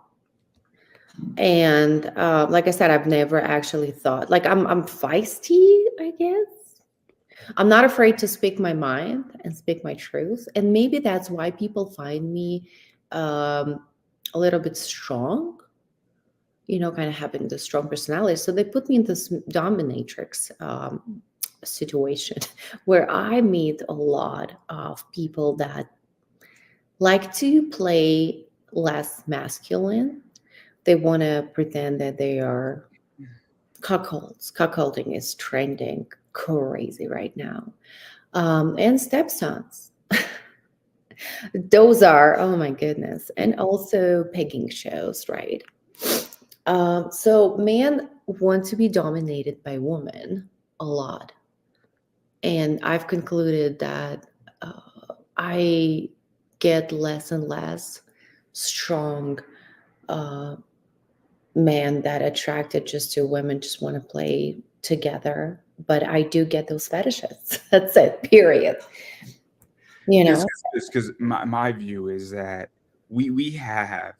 Speaker 2: And like I said, I've never actually thought like I'm feisty, I guess. I'm not afraid to speak my mind and speak my truth. And maybe that's why people find me a little bit strong, kind of having the strong personality. So they put me in this dominatrix situation where I meet a lot of people that like to play less masculine. They want to pretend that they are cuckolds. Cuckolding is trending crazy right now. And stepsons. Those are, oh my goodness. And also pegging shows, right? So men want to be dominated by women a lot. And I've concluded that I get less and less strong men that attracted just to women just want to play together. But I do get those fetishes. That's it, period.
Speaker 1: Because my view is that we have,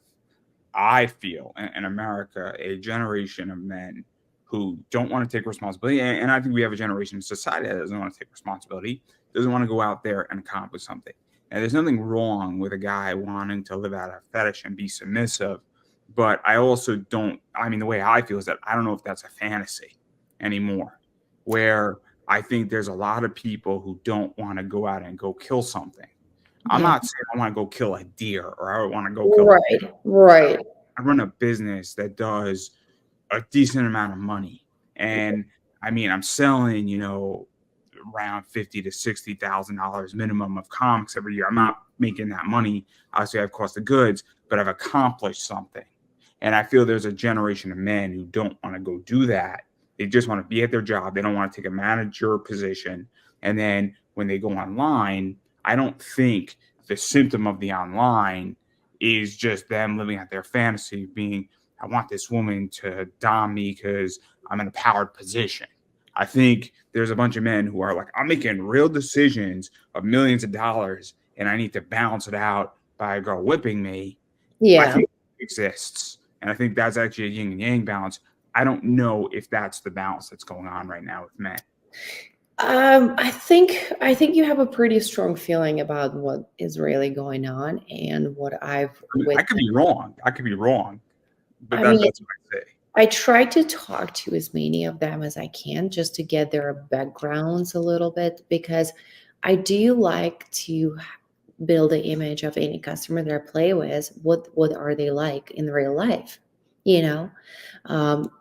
Speaker 1: I feel, in America, a generation of men who don't want to take responsibility. And I think we have a generation in society that doesn't want to take responsibility, doesn't want to go out there and accomplish something. And there's nothing wrong with a guy wanting to live out a fetish and be submissive. But I also don't, I mean, the way I feel is that I don't know if that's a fantasy anymore, where I think there's a lot of people who don't want to go out and go kill something. I'm
Speaker 2: Yeah.
Speaker 1: not saying I want to go kill a deer or I want to go kill a bear.
Speaker 2: Right. Right.
Speaker 1: I run a business that does a decent amount of money. And I mean, I'm selling, around $50,000 to $60,000 minimum of comics every year. I'm not making that money. Obviously, I have cost of goods, but I've accomplished something. And I feel there's a generation of men who don't want to go do that. They just want to be at their job. They don't want to take a manager position. And then when they go online, I don't think the symptom of the online is just them living out their fantasy, being, I want this woman to dom me because I'm in a powered position. I think there's a bunch of men who are like, I'm making real decisions of millions of dollars and I need to balance it out by a girl whipping me. I
Speaker 2: Yeah.
Speaker 1: think it exists. And I think that's actually a yin and yang balance. I don't know if that's the balance that's going on right now with men.
Speaker 2: I think you have a pretty strong feeling about what is really going on and what I've
Speaker 1: I mean, I could be wrong. But
Speaker 2: I mean,
Speaker 1: that's what I say.
Speaker 2: I try to talk to as many of them as I can just to get their backgrounds a little bit, because I do like to build an image of any customer that I play with. What are they like in real life? You know,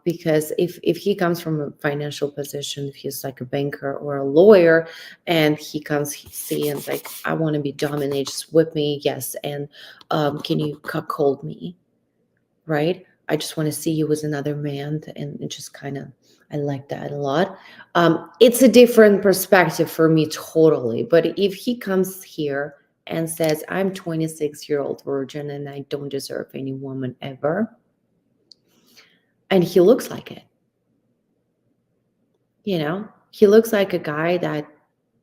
Speaker 2: because if he comes from a financial position, if he's like a banker or a lawyer, and he comes saying like, I want to be dominated, just whip me, yes, and can you cuckold me, right? I just want to see you as another man, and it just kind of, I like that a lot. It's a different perspective for me, totally. But if he comes here and says, I'm 26-year-old virgin and I don't deserve any woman ever, and he looks like it, he looks like a guy that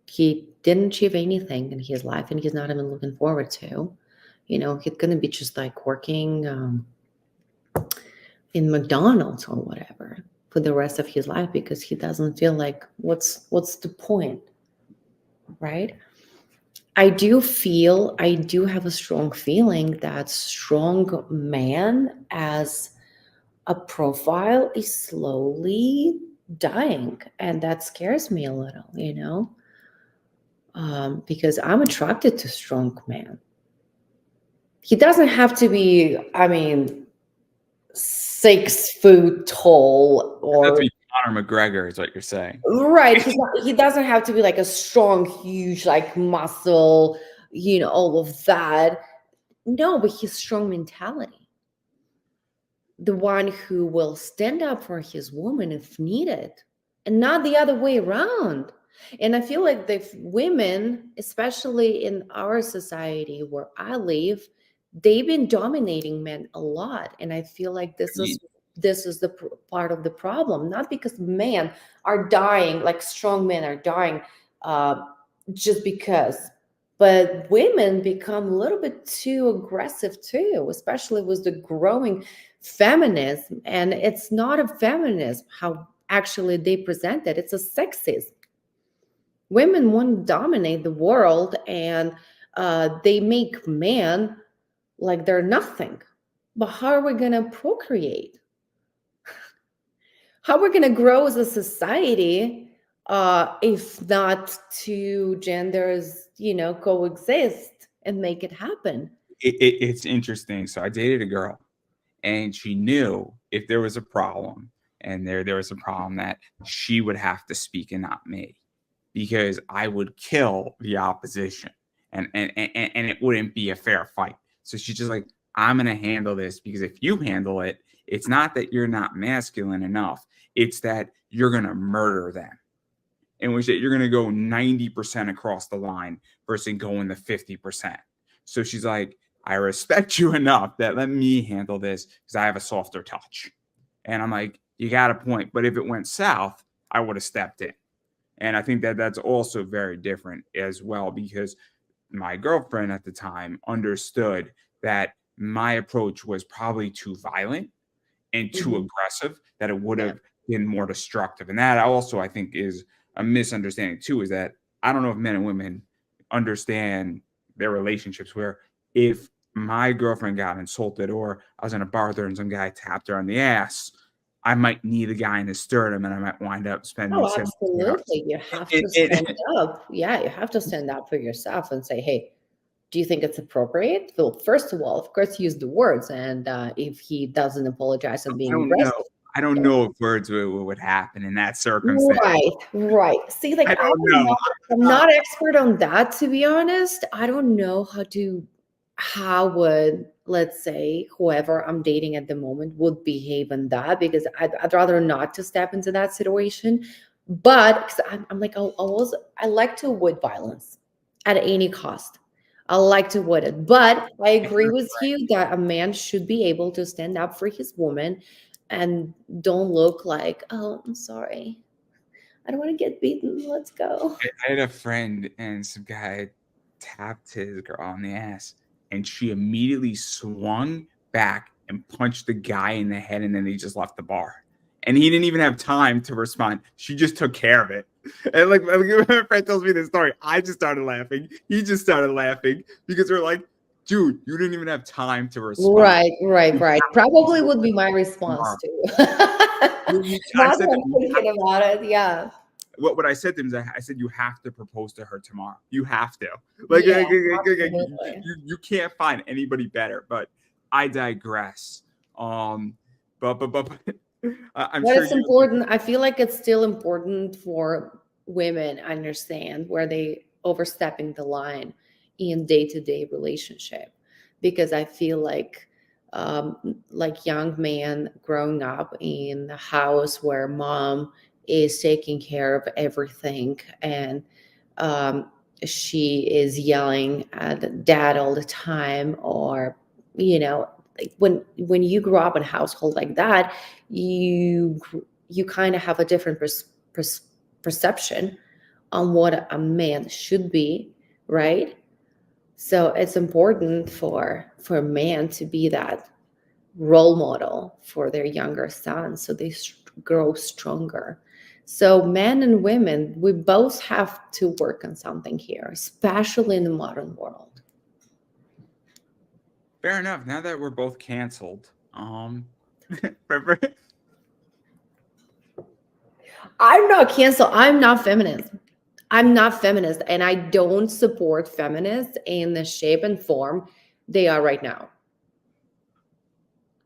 Speaker 2: he didn't achieve anything in his life and he's not even looking forward to. He's going to be just like working in McDonald's or whatever for the rest of his life, because he doesn't feel like, what's the point, right? I do have a strong feeling that strong man as a profile is slowly dying, and that scares me a little, because I'm attracted to strong man. He doesn't have to be, I mean, 6 foot tall,
Speaker 1: Not to
Speaker 2: or
Speaker 1: be Conor McGregor is what you're saying.
Speaker 2: right. He doesn't have to be like a strong, huge, like muscle, all of that. No, but his strong mentality. The one who will stand up for his woman if needed, and not the other way around. And I feel like the women, especially in our society where I live, they've been dominating men a lot. And I feel like this is the part of the problem, not because men are dying, like strong men are dying, uh, just because, but women become a little bit too aggressive too, especially with the growing feminism. And it's not a feminism how actually they present it, it's a sexism. Women want to dominate the world, and they make men like they're nothing. But how are we going to procreate? How we're going to grow as a society, if not two genders, coexist and make it happen?
Speaker 1: It's interesting. So I dated a girl, and she knew if there was a problem, and there was a problem, that she would have to speak and not me, because I would kill the opposition, and it wouldn't be a fair fight. So she's just like, I'm gonna handle this, because if you handle it, it's not that you're not masculine enough, it's that you're gonna murder them. In which that you're gonna go 90% across the line versus going the 50%. So she's like, I respect you enough that let me handle this because I have a softer touch. And I'm like, you got a point. But if it went south, I would have stepped in. And I think that that's also very different as well, because my girlfriend at the time understood that my approach was probably too violent and too
Speaker 2: Mhm.
Speaker 1: aggressive, that it would
Speaker 2: Yeah.
Speaker 1: have been more destructive. And that also, I think, is a misunderstanding too, is that I don't know if men and women understand their relationships where if my girlfriend got insulted or I was in a bar there and some guy tapped her on the ass, I might need a guy in his sternum and I might wind up spending
Speaker 2: Oh,
Speaker 1: 70 hours.
Speaker 2: absolutely. You have
Speaker 1: It,
Speaker 2: to
Speaker 1: it,
Speaker 2: stand up. Yeah, you have to stand up for yourself and say, hey, do you think it's appropriate? Well, first of all, of course, use the words. And if he doesn't apologize and
Speaker 1: I
Speaker 2: being
Speaker 1: don't know.
Speaker 2: aggressive,
Speaker 1: I don't know if words would happen in that circumstance.
Speaker 2: right, right. See, like
Speaker 1: I don't know.
Speaker 2: I'm not expert on that, to be honest. I don't know how would, let's say, whoever I'm dating at the moment would behave in that, because I'd rather not to step into that situation. But 'cause I'm like, I like to avoid violence at any cost. I like to avoid it. But I agree with you that a man should be able to stand up for his woman and don't look like, oh, I'm sorry. I don't want to get beaten. Let's go.
Speaker 1: I had a friend and some guy tapped his girl on the ass and she immediately swung back and punched the guy in the head and then he just left the bar. And he didn't even have time to respond. She just took care of it. And like my friend tells me this story, I just started laughing. He just started laughing because we're like, dude, you didn't even have time to respond.
Speaker 2: Right. Probably would be my response too.
Speaker 1: I
Speaker 2: Now
Speaker 1: said
Speaker 2: that I'm thinking about it, yeah.
Speaker 1: what I said to him is I said you have to propose to her tomorrow. You have to. Like,
Speaker 2: Yeah,
Speaker 1: you can't find anybody better. But I digress. But I'm
Speaker 2: But
Speaker 1: sure
Speaker 2: it's
Speaker 1: you.
Speaker 2: important. I feel like it's still important for women understand where they overstepping the line in day-to-day relationship, because I feel like young man growing up in a house where mom is taking care of everything, and um, she is yelling at dad all the time, or like when you grow up in a household like that, you kind of have a different perception on what a man should be, right? So it's important for a man to be that role model for their younger sons so they grow stronger. So men and women, we both have to work on something here, especially in the modern world.
Speaker 1: Fair enough. Now that we're both canceled,
Speaker 2: I'm not cancel. I'm not feminist. I'm not feminist, and I don't support feminists in the shape and form they are right now.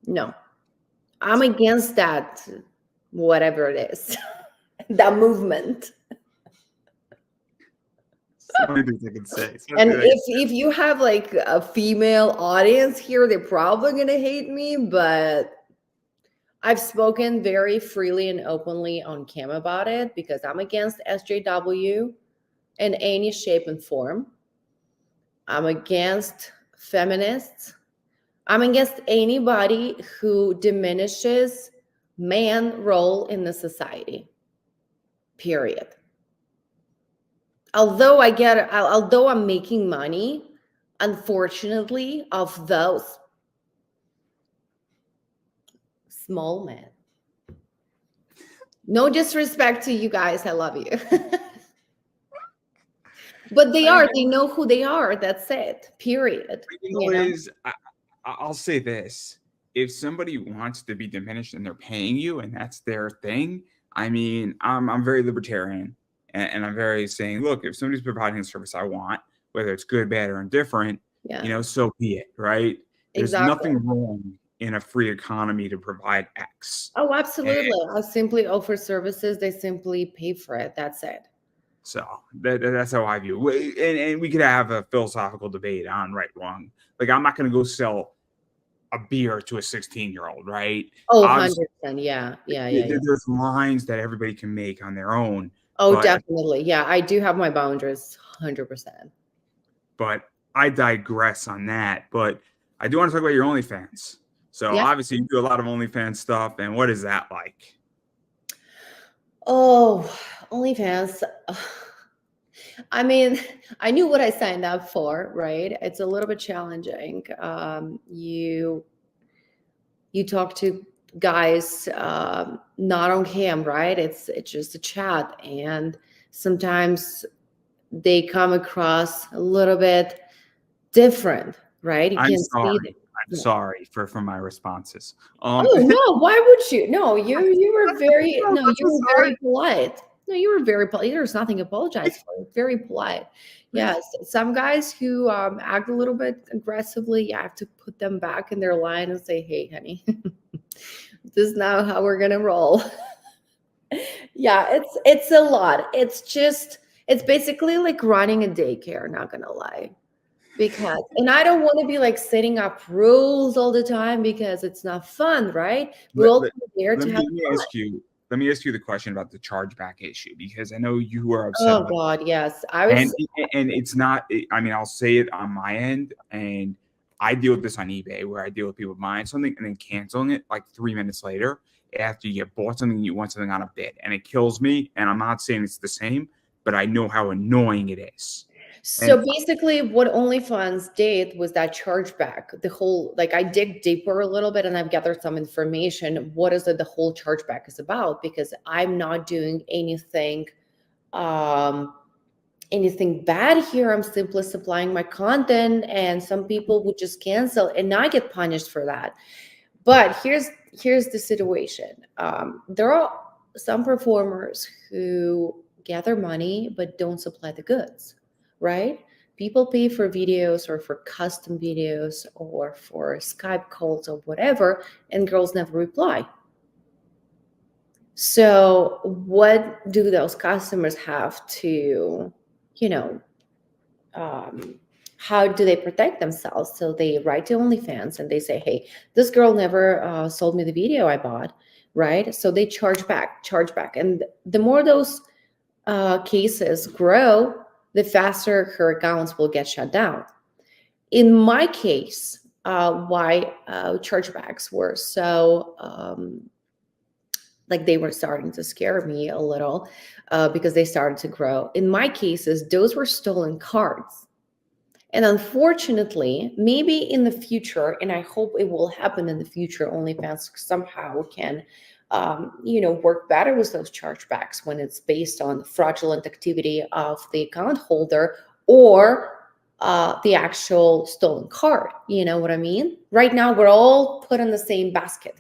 Speaker 2: No, I'm against that, whatever it is, that movement.
Speaker 1: so many things I can say.
Speaker 2: And if you have like a female audience here, they're probably gonna hate me, but I've spoken very freely and openly on cam about it because I'm against SJW in any shape and form. I'm against feminists. I'm against anybody who diminishes man role in the society. Period. Although I'm making money, unfortunately, of those small men. No disrespect to you guys. I love you. But they know who they are. That's it. Period.
Speaker 1: I'll say this. If somebody wants to be diminished and they're paying you and that's their thing, I mean, I'm very libertarian and I'm very saying, look, if somebody's providing a service I want, whether it's good, bad, or indifferent, so be it, right? There's nothing wrong in a free economy to provide X.
Speaker 2: Oh, absolutely. I simply offer services. They simply pay for it. That's it.
Speaker 1: So that's how I view it. And we could have a philosophical debate on right, wrong. Like, I'm not going to go sell a beer to a 16-year-old, right?
Speaker 2: Oh, 100%. Yeah.
Speaker 1: There's lines that everybody can make on their own.
Speaker 2: Oh, definitely. Yeah, I do have my boundaries, 100%.
Speaker 1: But I digress on that. But I do want to talk about your OnlyFans. So obviously you do a lot of OnlyFans stuff. And what is that like?
Speaker 2: Oh, OnlyFans. I mean, I knew what I signed up for, right? It's a little bit challenging. You talk to guys not on cam, right? It's just a chat, and sometimes they come across a little bit different, right? You
Speaker 1: I'm
Speaker 2: can see
Speaker 1: sorry.
Speaker 2: that.
Speaker 1: I'm
Speaker 2: Yeah.
Speaker 1: sorry for my responses.
Speaker 2: Oh no, why would you? No, you were very no,
Speaker 1: I'm
Speaker 2: you
Speaker 1: so
Speaker 2: were
Speaker 1: sorry.
Speaker 2: very polite. No, you were very polite. There's nothing to apologize for. Very polite. Yes, some guys who act a little bit aggressively, you have to put them back in their line and say, "Hey, honey, this is not how we're gonna roll." Yeah, it's a lot. It's basically like running a daycare. Not gonna lie. Because and I don't want to be like setting up rules all the time because it's not fun, right? We're
Speaker 1: Let,
Speaker 2: all
Speaker 1: let,
Speaker 2: there
Speaker 1: let
Speaker 2: to
Speaker 1: me
Speaker 2: have
Speaker 1: let me
Speaker 2: fun.
Speaker 1: ask you let me ask you the question about the chargeback issue, because I know you were upset
Speaker 2: Oh
Speaker 1: about
Speaker 2: God, yes. I
Speaker 1: it.
Speaker 2: was
Speaker 1: And it's not. I mean, I'll say it on my end, and I deal with this on eBay, where I deal with people buying something and then canceling it like 3 minutes later after you get bought something, you want something on a bid, and it kills me. And I'm not saying it's the same, but I know how annoying it is.
Speaker 2: so
Speaker 1: And
Speaker 2: basically what OnlyFans did was that chargeback. The whole like I dig deeper a little bit and I've gathered some information. What is it the whole chargeback is about? Because I'm not doing um anything bad here. I'm simply supplying my content and some people would just cancel and I get punished for that. But here's the situation. There are some performers who gather money but don't supply the goods, right? People pay for videos or for custom videos or for Skype calls or whatever, and girls never reply. So what do those customers have to, you know, um, how do they protect themselves? So they write to OnlyFans and they say, "Hey, this girl never sold me the video I bought," right? So they charge back, and the more those cases grow, the faster her accounts will get shut down. In my case, why chargebacks were so like they were starting to scare me a little because they started to grow. In my cases, those were stolen cards. And unfortunately, maybe in the future, and I hope it will happen in the future, OnlyFans somehow can, work better with those chargebacks when it's based on fraudulent activity of the account holder or the actual stolen card. You know what I mean? Right now, we're all put in the same basket,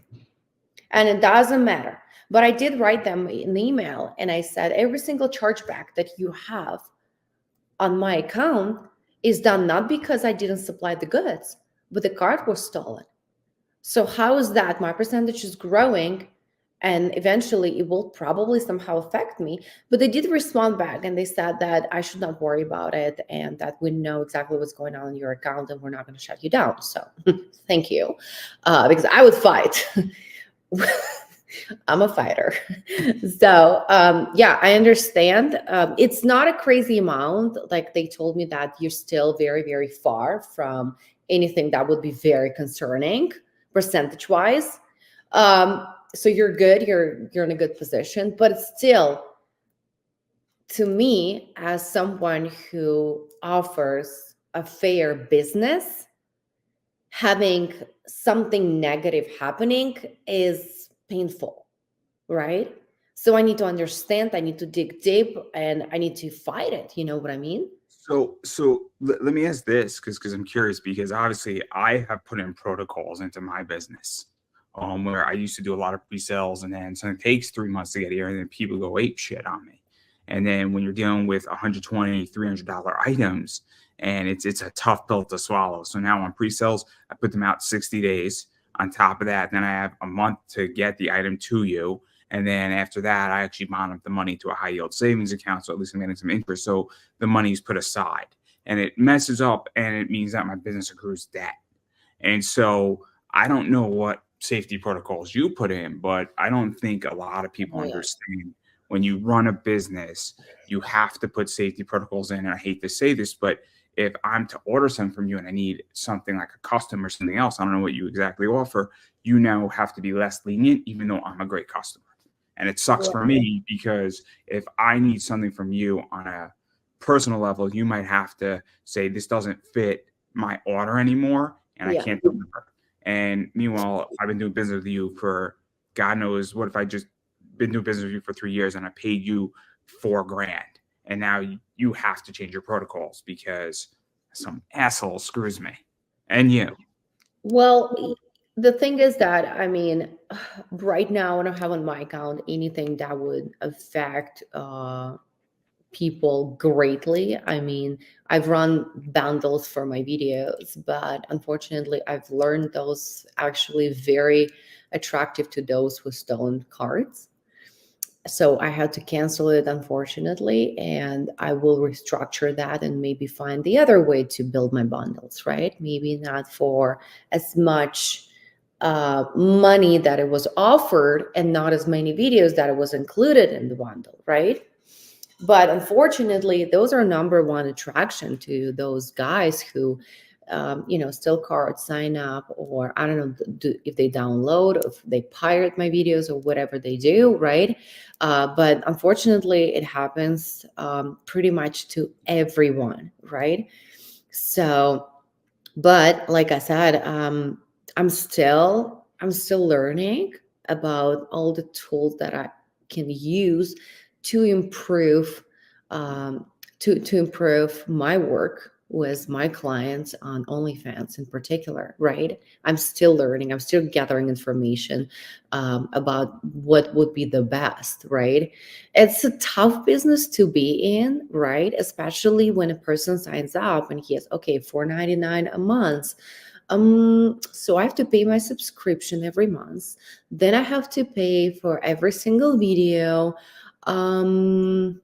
Speaker 2: and it doesn't matter. But I did write them an email, and I said every single chargeback that you have on my account is done not because I didn't supply the goods, but the card was stolen. So how is that? My percentage is growing and eventually it will probably somehow affect me. But they did respond back and they said that I should not worry about it and that we know exactly what's going on in your account and we're not going to shut you down. So thank you. Because I would fight. I'm a fighter. So, yeah, I understand. It's not a crazy amount. Like they told me that you're still very, very far from anything that would be very concerning percentage wise. So you're good. You're in a good position, but still, to me, as someone who offers a fair business, having something negative happening is painful, right? So I need to understand, I need to dig deep, and I need to fight it. You know what I mean?
Speaker 1: let me ask this, because I'm curious, because obviously I have put in protocols into my business, where I used to do a lot of pre-sales, and then something takes 3 months to get here, and then people go ape shit on me. And then when you're dealing with 120, $300 items, and it's a tough pill to swallow. So now on pre-sales, I put them out 60 days. On top of that, then I have a month to get the item to you. And then after that, I actually bond up the money to a high yield savings account. So at least I'm getting some interest. So the money's put aside, and it messes up, and it means that my business accrues debt. And so I don't know what safety protocols you put in, but I don't think a lot of people
Speaker 2: Oh yeah.
Speaker 1: understand when you run a business, you have to put safety protocols in. And I hate to say this, but if I'm to order something from you and I need something like a custom or something else, I don't know what you exactly offer, you now have to be less lenient, even though I'm a great customer. And it sucks for
Speaker 2: Right.
Speaker 1: me, because if I need something from you on a personal level, you might have to say, this doesn't fit my order anymore and I
Speaker 2: Yeah.
Speaker 1: can't deliver. And meanwhile, I've been doing business with you for God knows what. If I just been doing business with you for 3 years and I paid you 4 grand, and now you have to change your protocols because some asshole screws me and you.
Speaker 2: Well, the thing is that, I mean, right now I don't have on my account anything that would affect people greatly. I mean, I've run bundles for my videos, but unfortunately, I've learned those actually very attractive to those who stolen cards. So I had to cancel it, unfortunately, and I will restructure that and maybe find the other way to build my bundles, right? Maybe not for as much money that it was offered and not as many videos that it was included in the bundle, right? But unfortunately, those are number one attraction to those guys who, steal cards, sign up, or I don't know if they download, or if they pirate my videos, or whatever they do, right? But unfortunately, it happens pretty much to everyone, right? So, but like I said, I'm still learning about all the tools that I can use to improve um, to improve my work with my clients on OnlyFans in particular, right? I'm still learning. I'm still gathering information about what would be the best, right? It's a tough business to be in, right? Especially when a person signs up and he has, okay, $4.99 a month. So I have to pay my subscription every month. Then I have to pay for every single video. Um,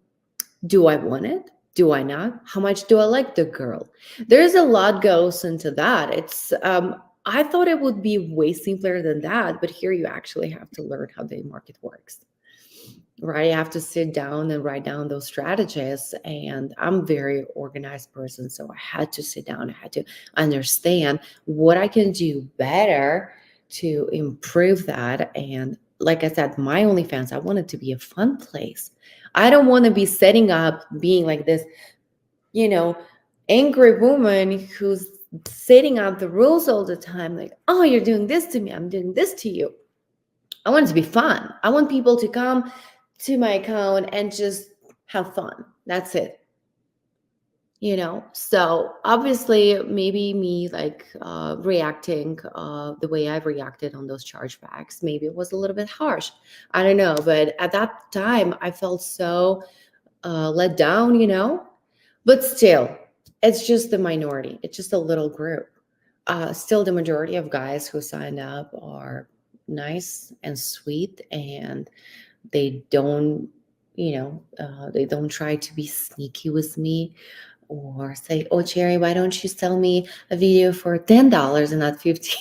Speaker 2: do I want it? Do I not? How much do I like the girl? There's a lot goes into that. I thought it would be way simpler than that, but here you actually have to learn how the market works. Right, you have to sit down and write down those strategies. And I'm a very organized person, so I had to sit down. I had to understand what I can do better to improve that. And like I said, my OnlyFans, I want it to be a fun place. I don't want to be setting up being like this, you know, angry woman who's setting up the rules all the time. Like, oh, you're doing this to me, I'm doing this to you. I want it to be fun. I want people to come to my account and just have fun. That's it. So obviously maybe me like reacting the way I've reacted on those chargebacks, maybe it was a little bit harsh. I don't know, but at that time I felt so let down. But still, it's just the minority. It's just a little group. Still, the majority of guys who signed up are nice and sweet, and they don't try to be sneaky with me or say, oh, Cherry, why don't you sell me a video for $10 and not 15?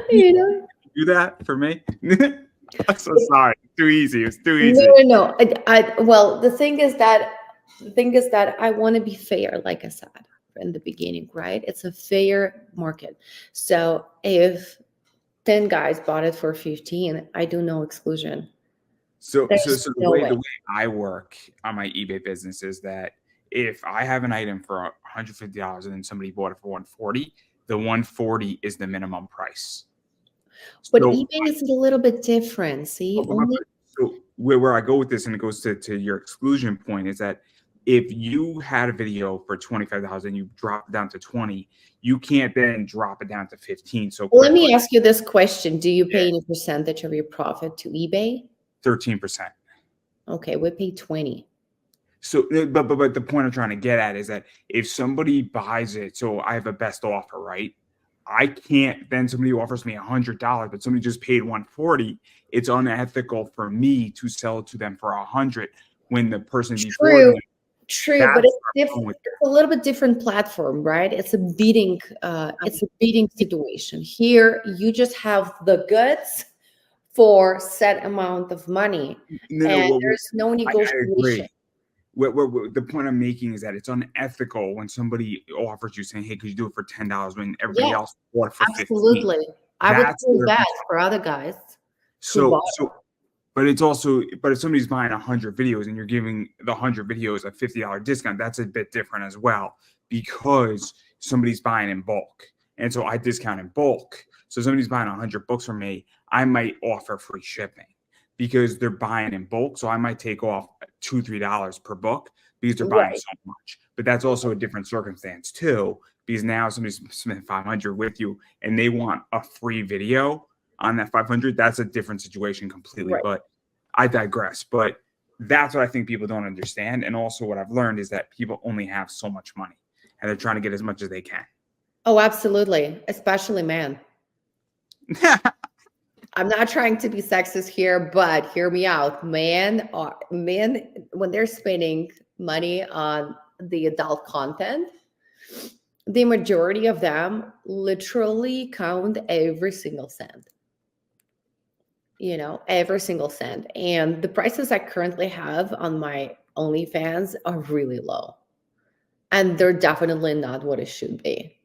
Speaker 2: you know
Speaker 1: Do that for me. I'm so sorry. Too easy. It's too easy.
Speaker 2: no. Well, the thing is that I want to be fair, like I said in the beginning, right? It's a fair market. So if 10 guys bought it for 15, I do no exclusion.
Speaker 1: So
Speaker 2: There's
Speaker 1: the
Speaker 2: no
Speaker 1: way
Speaker 2: way.
Speaker 1: I work on my eBay business is that if I have an item for $150 and then somebody bought it for 140, the 140 is the minimum price.
Speaker 2: But
Speaker 1: So,
Speaker 2: eBay is a little bit different. See, only
Speaker 1: so where I go with this, and it goes to your exclusion point, is that if you had a video for 25,000 and you drop it down to 20, you can't then drop it down to 15 so
Speaker 2: let me
Speaker 1: quickly.
Speaker 2: ask you this question. Do you pay
Speaker 1: Yeah.
Speaker 2: any percentage of your profit to eBay?
Speaker 1: 13%.
Speaker 2: Okay, we pay 20.
Speaker 1: So, but the point I'm trying to get at is that if somebody buys it, so I have a best offer, right? I can't then somebody who offers me $100, but somebody just paid 140. It's unethical for me to sell it to them for 100 when the person before them.
Speaker 2: True,
Speaker 1: That's
Speaker 2: but it's
Speaker 1: where I'm going with
Speaker 2: it's a little bit different platform, right? It's a bidding situation. Here, you just have the goods for set amount of money, and
Speaker 1: No,
Speaker 2: there's no
Speaker 1: I
Speaker 2: negotiation.
Speaker 1: agree. The point I'm making is that it's unethical when somebody offers you saying, "Hey, could you do it for $10?" when everybody
Speaker 2: Yes,
Speaker 1: else bought it for 15.
Speaker 2: absolutely. I would
Speaker 1: That's
Speaker 2: feel
Speaker 1: where
Speaker 2: bad for other guys who
Speaker 1: so
Speaker 2: bought
Speaker 1: so but it's also, but if somebody's buying 100 videos and you're giving the 100 videos a $50 discount, that's a bit different as well because somebody's buying in bulk. And so I discount in bulk. So somebody's buying 100 books from me, I might offer free shipping because they're buying in bulk. So I might take off $2, $3 per book. because they're buying
Speaker 2: Right.
Speaker 1: so much. But that's also a different circumstance too, because now somebody's spending 500 with you and they want a free video on that 500. That's a different situation completely.
Speaker 2: Right.
Speaker 1: But I digress. But that's what I think people don't understand. And also what I've learned is that people only have so much money and they're trying to get as much as they can.
Speaker 2: Oh, absolutely. Especially men. I'm not trying to be sexist here, but hear me out. Men when they're spending money on the adult content, the majority of them literally count every single cent. Every single cent. And the prices I currently have on my OnlyFans are really low. And they're definitely not what it should be.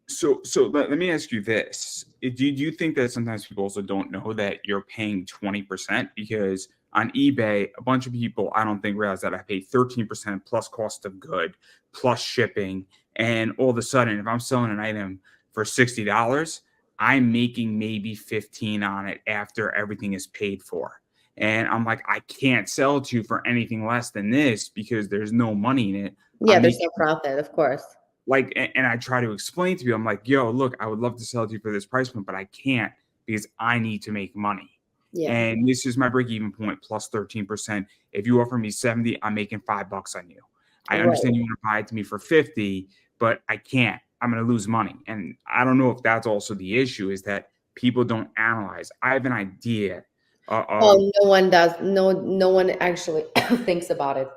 Speaker 1: So let me ask you this. Do you think that sometimes people also don't know that you're paying 20%? Because on eBay, a bunch of people, I don't think, realize that I pay 13% plus cost of good, plus shipping. And all of a sudden, if I'm selling an item for $60, I'm making maybe 15 on it after everything is paid for. And I'm like, I can't sell it to you for anything less than this because there's no money in it.
Speaker 2: Yeah,
Speaker 1: I'm
Speaker 2: there's
Speaker 1: making
Speaker 2: no profit, of course.
Speaker 1: like, and I try to explain to you, I'm like, yo, look, I would love to sell it to you for this price point, but I can't because I need to make money.
Speaker 2: Yeah.
Speaker 1: And this is my break-even point plus 13%. If you offer me 70, I'm making $5 on you. I
Speaker 2: Right.
Speaker 1: understand you want to buy it to me for 50, but I can't. I'm going to lose money. And I don't know if that's also the issue, is that people don't analyze. I have an idea.
Speaker 2: Oh, no one does. No one actually thinks about it.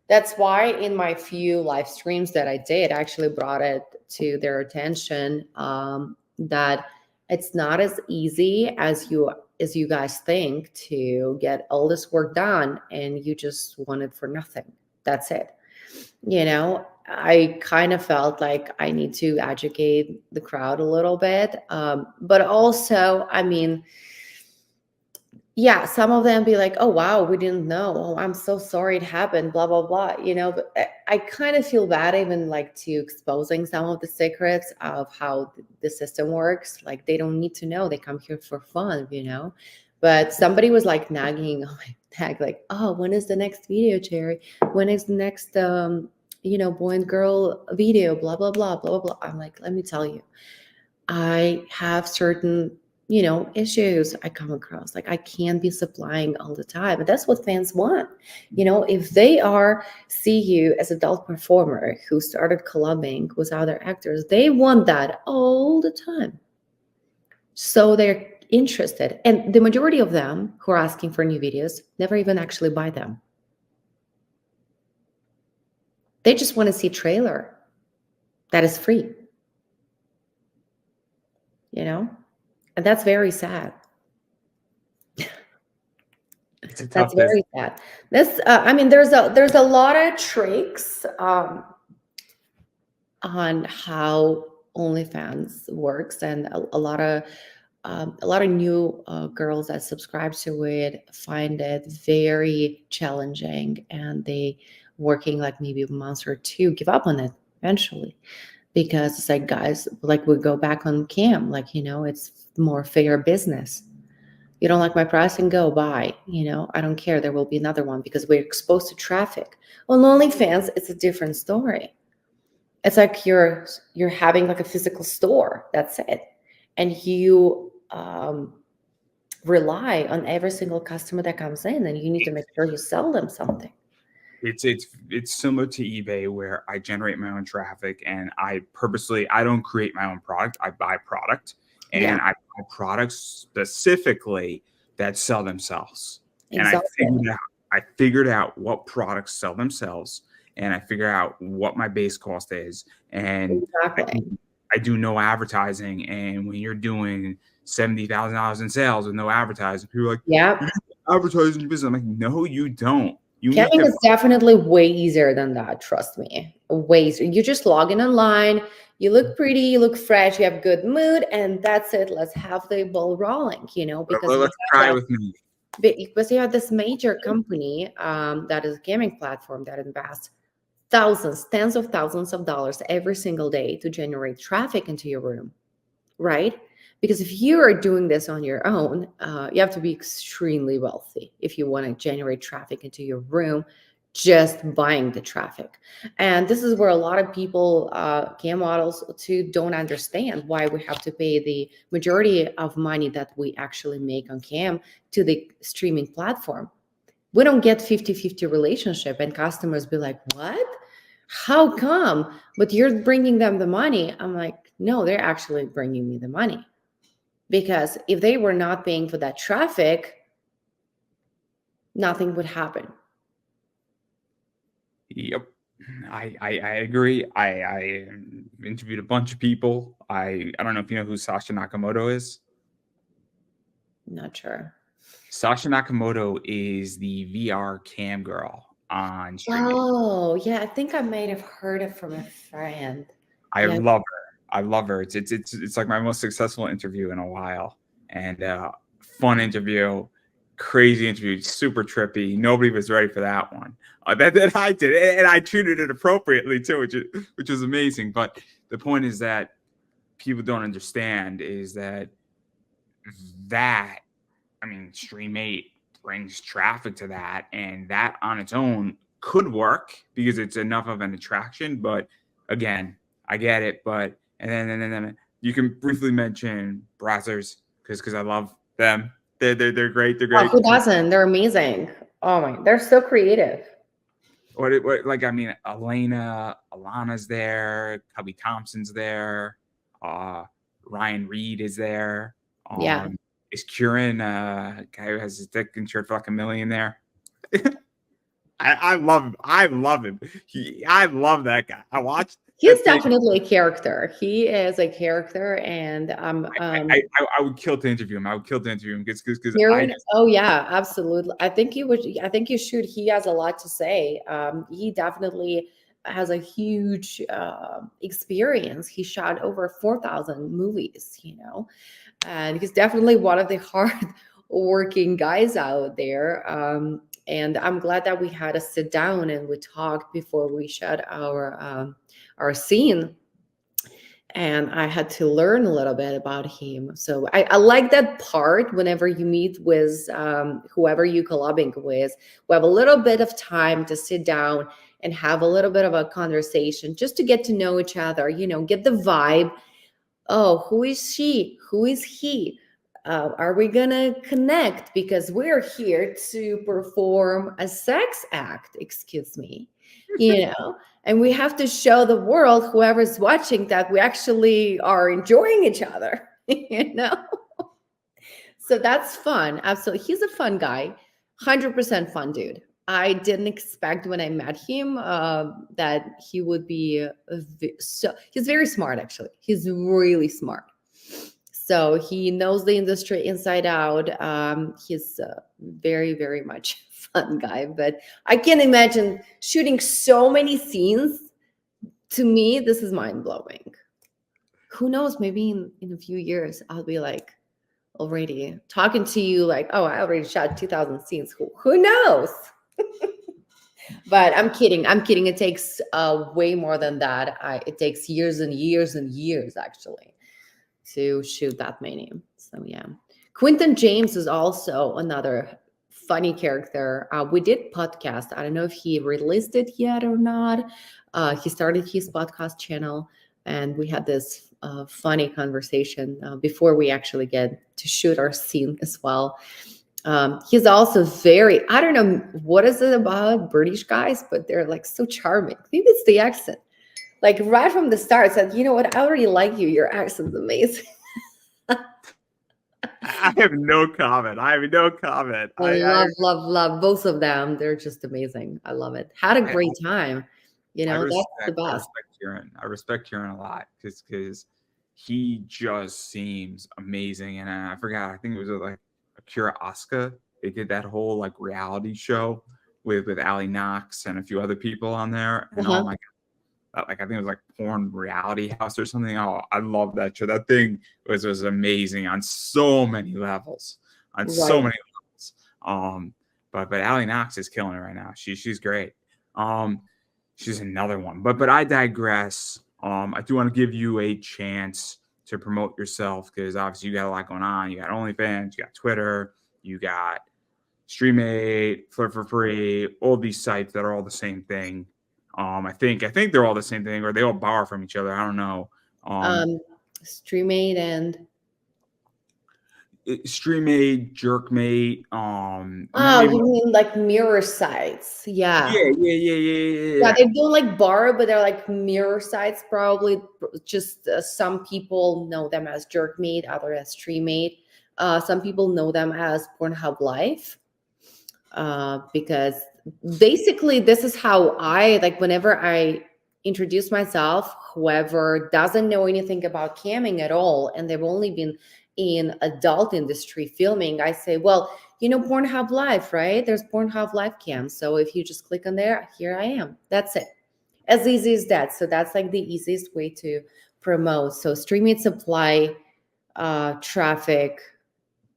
Speaker 2: That's why in my few live streams that I did, I actually brought it to their attention, that it's not as easy as you guys think to get all this work done, and you just want it for nothing. That's it. I kind of felt like I need to educate the crowd a little bit, but also, I mean, yeah, some of them be like, "Oh wow, we didn't know. Oh, I'm so sorry it happened." Blah blah blah. But I kind of feel bad even like to exposing some of the secrets of how the system works. Like they don't need to know. They come here for fun. But somebody was like nagging on my tag, like, "Oh, when is the next video, Cherry? When is the next boy and girl video? Blah blah blah blah blah blah." I'm like, let me tell you, I have certain issues I come across. Like I can't be supplying all the time. But that's what fans want. If they see you as adult performer who started collabing with other actors, they want that all the time. So they're interested. And the majority of them who are asking for new videos never even actually buy them. They just want to see a trailer that is free. And that's very sad.
Speaker 1: It's a
Speaker 2: That's
Speaker 1: tough
Speaker 2: very
Speaker 1: business.
Speaker 2: sad. I mean, there's a lot of tricks on how OnlyFans works, and a lot of new girls that subscribe to it find it very challenging, and they working like maybe a month or two, give up on it eventually, because it's like, guys, like we go back on cam, like it's more fair business. You don't like my pricing? Go buy. I don't care. There will be another one because we're exposed to traffic. On OnlyFans, it's a different story. It's like you're having like a physical store. That's it, and you rely on every single customer that comes in, and you need to make sure you sell them something.
Speaker 1: It's similar to eBay, where I generate my own traffic and I don't create my own product. I buy product, and
Speaker 2: Yeah,
Speaker 1: I buy products specifically that sell themselves. And
Speaker 2: exactly.
Speaker 1: I figured out what products sell themselves, and I figure out what my base cost is, and
Speaker 2: Exactly.
Speaker 1: I do no advertising. And when you're doing $70,000 in sales with no advertising, people are like,
Speaker 2: Yeah.
Speaker 1: "You need to advertise in your business." I'm like, no, you don't. You need
Speaker 2: Camming
Speaker 1: to.
Speaker 2: is definitely way easier than that. Trust me. Way easier. You just log in online. You look pretty. You look fresh. You have good mood, and that's it. Let's have the ball rolling. Because
Speaker 1: Let's try with me.
Speaker 2: because you have this major company that is a gaming platform that invests thousands, tens of thousands of dollars every single day to generate traffic into your room, right? Because if you are doing this on your own, you have to be extremely wealthy if you want to generate traffic into your room just buying the traffic. And this is where a lot of people, cam models too, don't understand why we have to pay the majority of money that we actually make on cam to the streaming platform. We don't get 50-50 relationship, and customers be like, what? How come? But you're bringing them the money. I'm like, no, they're actually bringing me the money. Because if they were not paying for that traffic, nothing would happen.
Speaker 1: Yep. I agree. I interviewed a bunch of people. I don't know if you know who Sasha Nakamoto is.
Speaker 2: Not sure.
Speaker 1: Sasha Nakamoto is the VR cam girl on streaming.
Speaker 2: Oh, yeah, I think I might have heard it from a friend.
Speaker 1: I
Speaker 2: Yeah.
Speaker 1: love her. I love her. It's like my most successful interview in a while, and fun interview, crazy interview, super trippy. Nobody was ready for that one. That I did, and I treated it appropriately too, which is amazing. But the point is that people don't understand is that I mean, Stream 8 brings traffic to that, and that on its own could work because it's enough of an attraction. But again, I get it. But and then you can briefly mention browsers because I love them. They're great. They're
Speaker 2: Oh,
Speaker 1: great.
Speaker 2: who doesn't? They're amazing. Oh my, they're so creative.
Speaker 1: What like I mean, Alana's there. Cubby Thompson's there. Ryan Reed is there.
Speaker 2: Yeah.
Speaker 1: Is Kieran guy who has his dick insured for like $1 million there? I love him. I love him. I love that guy. I watched.
Speaker 2: He's definitely a character. He is a character, and
Speaker 1: I would kill to interview him. I would kill to interview him because
Speaker 2: oh yeah, absolutely. I think you would. I think you should. He has a lot to say. He definitely has a huge experience. He shot over 4,000 movies. And he's definitely one of the hard working guys out there. And I'm glad that we had to sit down and we talked before we shot our scene. And I had to learn a little bit about him. So I like that part whenever you meet with whoever you collabing with. We have a little bit of time to sit down and have a little bit of a conversation just to get to know each other, get the vibe. Oh, who is she? Who is he? Are we gonna connect? Because we're here to perform a sex act, excuse me, and we have to show the world, whoever's watching, that we actually are enjoying each other, So that's fun. Absolutely. He's a fun guy, 100% fun dude. I didn't expect when I met him that he would be he's very smart, actually. He's really smart. So he knows the industry inside out. He's very, very much fun guy. But I can imagine shooting so many scenes. To me, this is mind blowing. Who knows? Maybe in a few years, I'll be like already talking to you like, oh, I already shot 2,000 scenes. Who knows? But I'm kidding. It takes way more than that. It takes years and years and years, actually, to shoot that many. So yeah. Quentin James is also another funny character. We did podcast. I don't know if he released it yet or not. He started his podcast channel, and we had this funny conversation before we actually get to shoot our scene as well. He's also I don't know what is it about British guys, but they're like so charming. Maybe it's the accent. Like right from the start said, you know what? I already like you. Your accent's amazing.
Speaker 1: I have no comment. I
Speaker 2: love both of them. They're just amazing. I love it. Had a great time. That's the best.
Speaker 1: I respect Kieran a lot because he just seems amazing. And I forgot, I think it was like Akira Asuka. They did that whole like reality show with Ali Knox and a few other people on there. And oh my God, like I think it was like Porn Reality House or something. Oh, I love that show. That thing was amazing on so many levels. So many levels. But Ali Knox is killing it right now. She's great. She's another one. But I digress. I do want to give you a chance to promote yourself because obviously you got a lot going on. You got OnlyFans, you got Twitter, you got Streamate, Flirt for Free, all these sites that are all the same thing. I think they're all the same thing, or they all borrow from each other. I don't know.
Speaker 2: Um, Streammate and
Speaker 1: Streamate, Jerkmate,
Speaker 2: you
Speaker 1: maybe.
Speaker 2: mean like mirror sites? Yeah. Yeah,
Speaker 1: Yeah.
Speaker 2: they don't like borrow, but they're like mirror sites. Probably just some people know them as Jerkmate, other as Streammate. Some people know them as Pornhub Live, because basically this is how I like whenever I introduce myself. Whoever doesn't know anything about camming at all, and they've only been in adult industry filming, I say, well, Pornhub Live, right? There's Pornhub Live cam. So if you just click on there, here I am. That's it. As easy as that. So that's like the easiest way to promote. So StreamMate supply traffic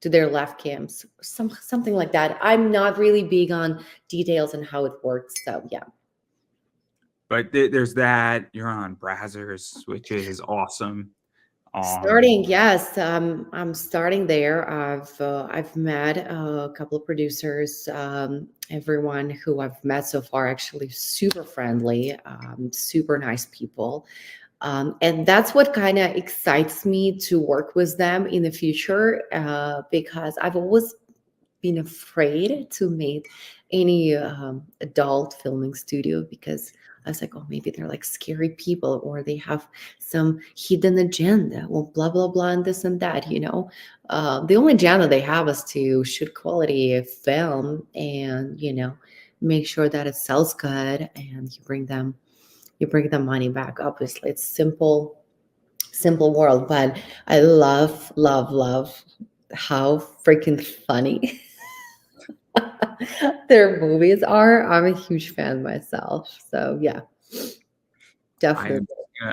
Speaker 2: to their live cams, something like that. I'm not really big on details and how it works. So yeah.
Speaker 1: But there's that. You're on Brazzers, which is awesome.
Speaker 2: Starting, yes, I'm starting there. I've met a couple of producers. Everyone who I've met so far actually super friendly, super nice people, and that's what kind of excites me to work with them in the future. Because I've always been afraid to make any adult filming studio because I was like, oh, maybe they're like scary people or they have some hidden agenda. Well, blah, blah, blah, and this and that, The only agenda they have is to shoot quality film and, make sure that it sells good and you bring them money back. Obviously, it's simple world, but I love, love, love how freaking funny their movies are. I'm a huge fan myself. So yeah, definitely.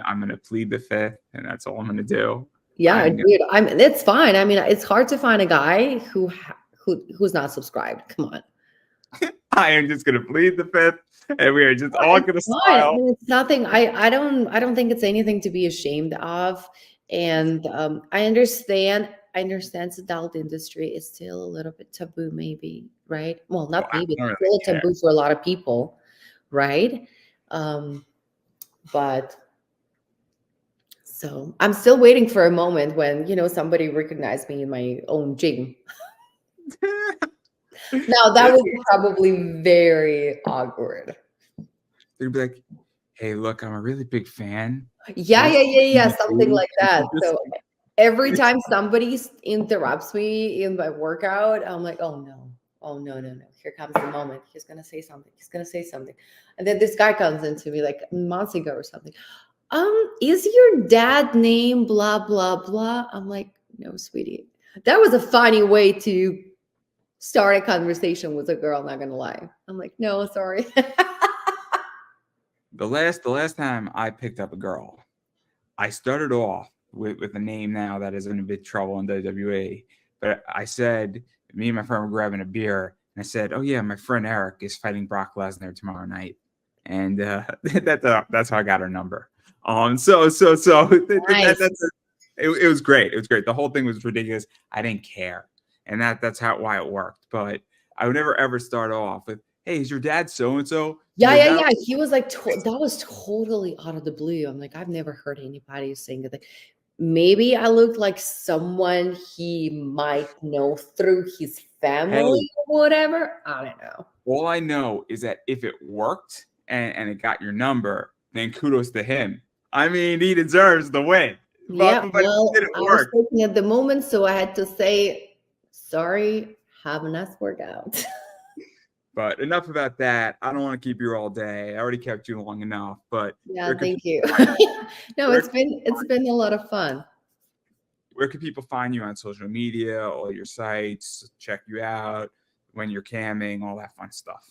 Speaker 1: I'm gonna plead the fifth, and that's all I'm gonna do.
Speaker 2: Yeah, dude. It's fine. I mean, it's hard to find a guy who's not subscribed. Come on.
Speaker 1: I am just gonna plead the fifth, and we are just all gonna
Speaker 2: I
Speaker 1: smile.
Speaker 2: mean, it's nothing. I don't think it's anything to be ashamed of. And I understand. I understand the adult industry is still a little bit taboo, maybe, right? Well,
Speaker 1: Well,
Speaker 2: not
Speaker 1: I
Speaker 2: maybe.
Speaker 1: don't
Speaker 2: It's
Speaker 1: really
Speaker 2: still a
Speaker 1: care.
Speaker 2: taboo for a lot of people, right? But so I'm still waiting for a moment when somebody recognized me in my own gym. Now that was probably very awkward.
Speaker 1: They'd be like, "Hey, look, I'm a really big fan."
Speaker 2: Yeah, something like that.
Speaker 1: Just
Speaker 2: So every time somebody interrupts me in my workout, I'm like, oh no. Oh no. Here comes the moment. He's gonna say something. He's gonna say something. And then this guy comes into me like months ago or something. Is your dad name blah blah blah? I'm like, no, sweetie. That was a funny way to start a conversation with a girl, not gonna lie. I'm like, no, sorry.
Speaker 1: the last time I picked up a girl, I started off with a name now that is in a bit trouble in WWE. But I said, me and my friend were grabbing a beer, and I said, "Oh yeah, my friend Eric is fighting Brock Lesnar tomorrow night," and that's how I got her number.
Speaker 2: Nice.
Speaker 1: It was great. It was great. The whole thing was ridiculous. I didn't care, and that's why it worked. But I would never ever start off with, "Hey, is your dad so and so?"
Speaker 2: Yeah. He was like, that was totally out of the blue. I'm like, I've never heard anybody saying that. Maybe I looked like someone he might know through his family
Speaker 1: Hey,
Speaker 2: or whatever. I don't know.
Speaker 1: all I know is that if it worked and it got your number, then kudos to him. I mean, he deserves the win.
Speaker 2: Yeah,
Speaker 1: But
Speaker 2: well,
Speaker 1: it didn't
Speaker 2: I was
Speaker 1: work.
Speaker 2: thinking at the moment, so I had to say, sorry, have a nice workout.
Speaker 1: But enough about that. I don't want to keep you all day. I already kept you long enough. But
Speaker 2: Yeah, thank you. No,
Speaker 1: where,
Speaker 2: it's been a lot of fun.
Speaker 1: where can people find you on social media, all your sites, check you out when you're camming, all that fun stuff?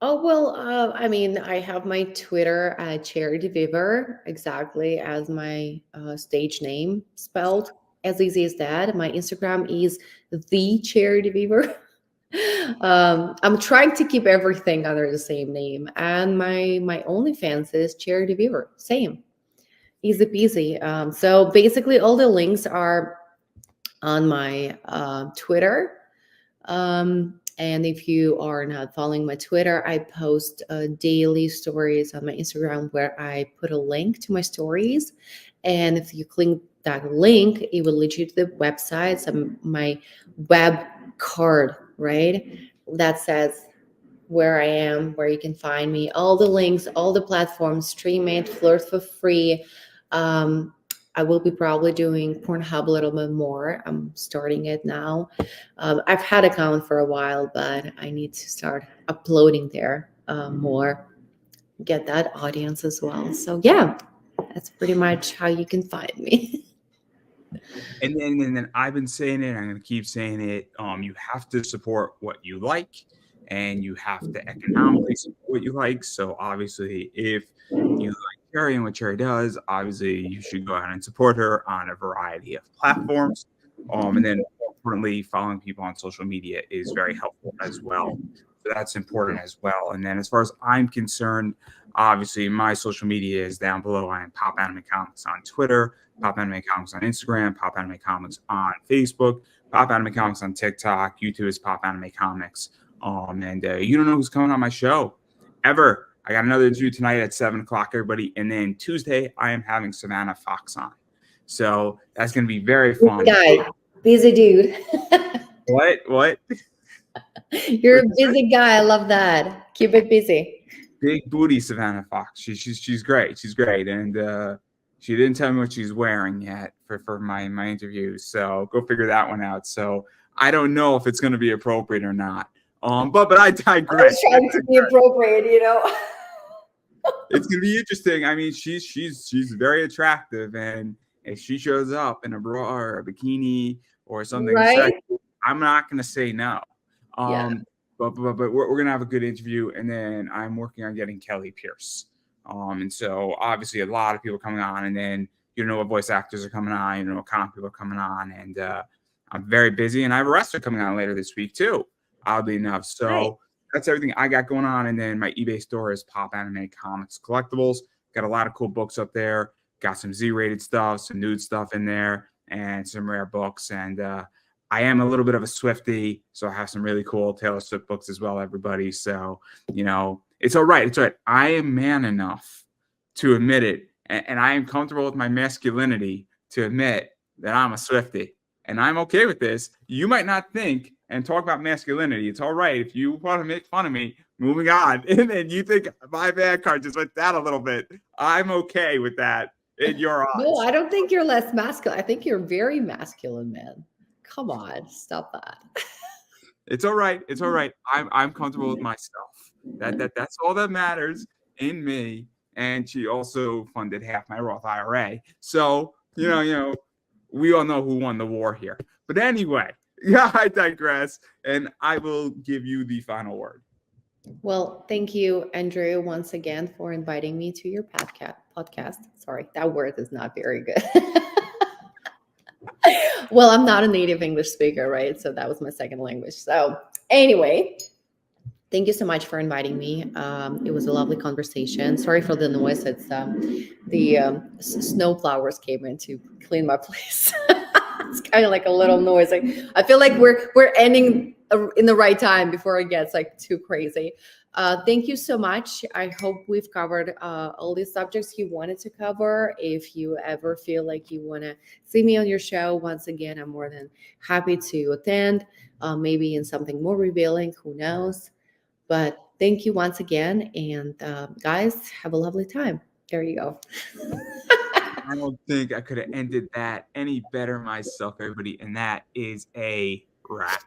Speaker 2: Oh, well, I mean, I have my Twitter, Devivre, exactly as my stage name spelled, as easy as that. My Instagram is the Devivre. I'm trying to keep everything under the same name, and my OnlyFans is Devivre, same, easy peasy. So basically, all the links are on my Twitter. And if you are not following my Twitter, I post daily stories on my Instagram where I put a link to my stories. And if you click that link, it will lead you to the website, my web card, right? That says where I am, where you can find me, all the links, all the platforms, stream it, flirt for free. I will be probably doing Pornhub a little bit more. I'm starting it now. I've had account for a while, but I need to start uploading there more, get that audience as well. So yeah, that's pretty much how you can find me.
Speaker 1: And then I've been saying it, I'm going to keep saying it. You have to support what you like, and you have to economically support what you like. So obviously, if you like Cherry and what Cherry does, obviously you should go out and support her on a variety of platforms. And then more importantly, following people on social media is very helpful as well. So that's important as well. And then as far as I'm concerned, obviously my social media is down below. I am Pop Anime Comics on Twitter, Pop Anime Comics on Instagram, Pop Anime Comics on Facebook, Pop Anime Comics on TikTok. YouTube is Pop Anime Comics. And you don't know who's coming on my show ever. I got another interview tonight at 7 o'clock, everybody. And then Tuesday, I am having Savannah Fox on. So that's going to be very fun.
Speaker 2: Guy, busy dude.
Speaker 1: What?
Speaker 2: You're a busy guy. I love that. Keep it busy.
Speaker 1: Big booty Savannah Fox. She's great. She's great. And she didn't tell me what she's wearing yet for my interview. So go figure that one out. So I don't know if it's going to be appropriate or not. But I digress.
Speaker 2: I was trying to be appropriate,
Speaker 1: It's gonna be interesting. I mean, she's very attractive, and if she shows up in a bra or a bikini or something,
Speaker 2: right?
Speaker 1: sexy, I'm not gonna say no.
Speaker 2: Yeah.
Speaker 1: But we're gonna have a good interview, and then I'm working on getting Kelly Pierce. And so obviously a lot of people coming on, and then you know what voice actors are coming on, you know what comic people are coming on, and I'm very busy, and I have a wrestler coming on later this week too, oddly enough. So.
Speaker 2: Right.
Speaker 1: That's everything I got going on. And then my eBay store is Pop Anime Comics Collectibles. Got a lot of cool books up there. Got some Z-rated stuff, some nude stuff in there, and some rare books. And I am a little bit of a Swiftie, so I have some really cool Taylor Swift books as well, everybody. So, it's all right. It's all right. I am man enough to admit it. And I am comfortable with my masculinity to admit that I'm a Swiftie. And I'm okay with this. You might not think and talk about masculinity. It's all right. If you want to make fun of me, moving on. And you think my bad card just went down a little bit. I'm okay with that in your eyes.
Speaker 2: No, I don't think you're less masculine. I think you're very masculine, man. Come on, stop that.
Speaker 1: It's all right. It's all right. I'm comfortable with myself. That's all that matters in me. And she also funded half my Roth IRA. So, we all know who won the war here. But anyway, yeah, I digress. And I will give you the final word.
Speaker 2: Well, thank you, Andrew, once again for inviting me to your podcast. Sorry, that word is not very good. Well, I'm not a native English speaker, right? So that was my second language. So anyway, thank you so much for inviting me. It was a lovely conversation. Sorry for the noise. It's the snow flowers came in to clean my place. It's kind of like a little noise. I feel like we're ending in the right time before it gets too crazy. Thank you so much. I hope we've covered all the subjects you wanted to cover. If you ever feel like you want to see me on your show, once again, I'm more than happy to attend. Maybe in something more revealing. Who knows? But thank you once again. And guys, have a lovely time. There you go.
Speaker 1: I don't think I could have ended that any better myself, everybody. And that is a wrap.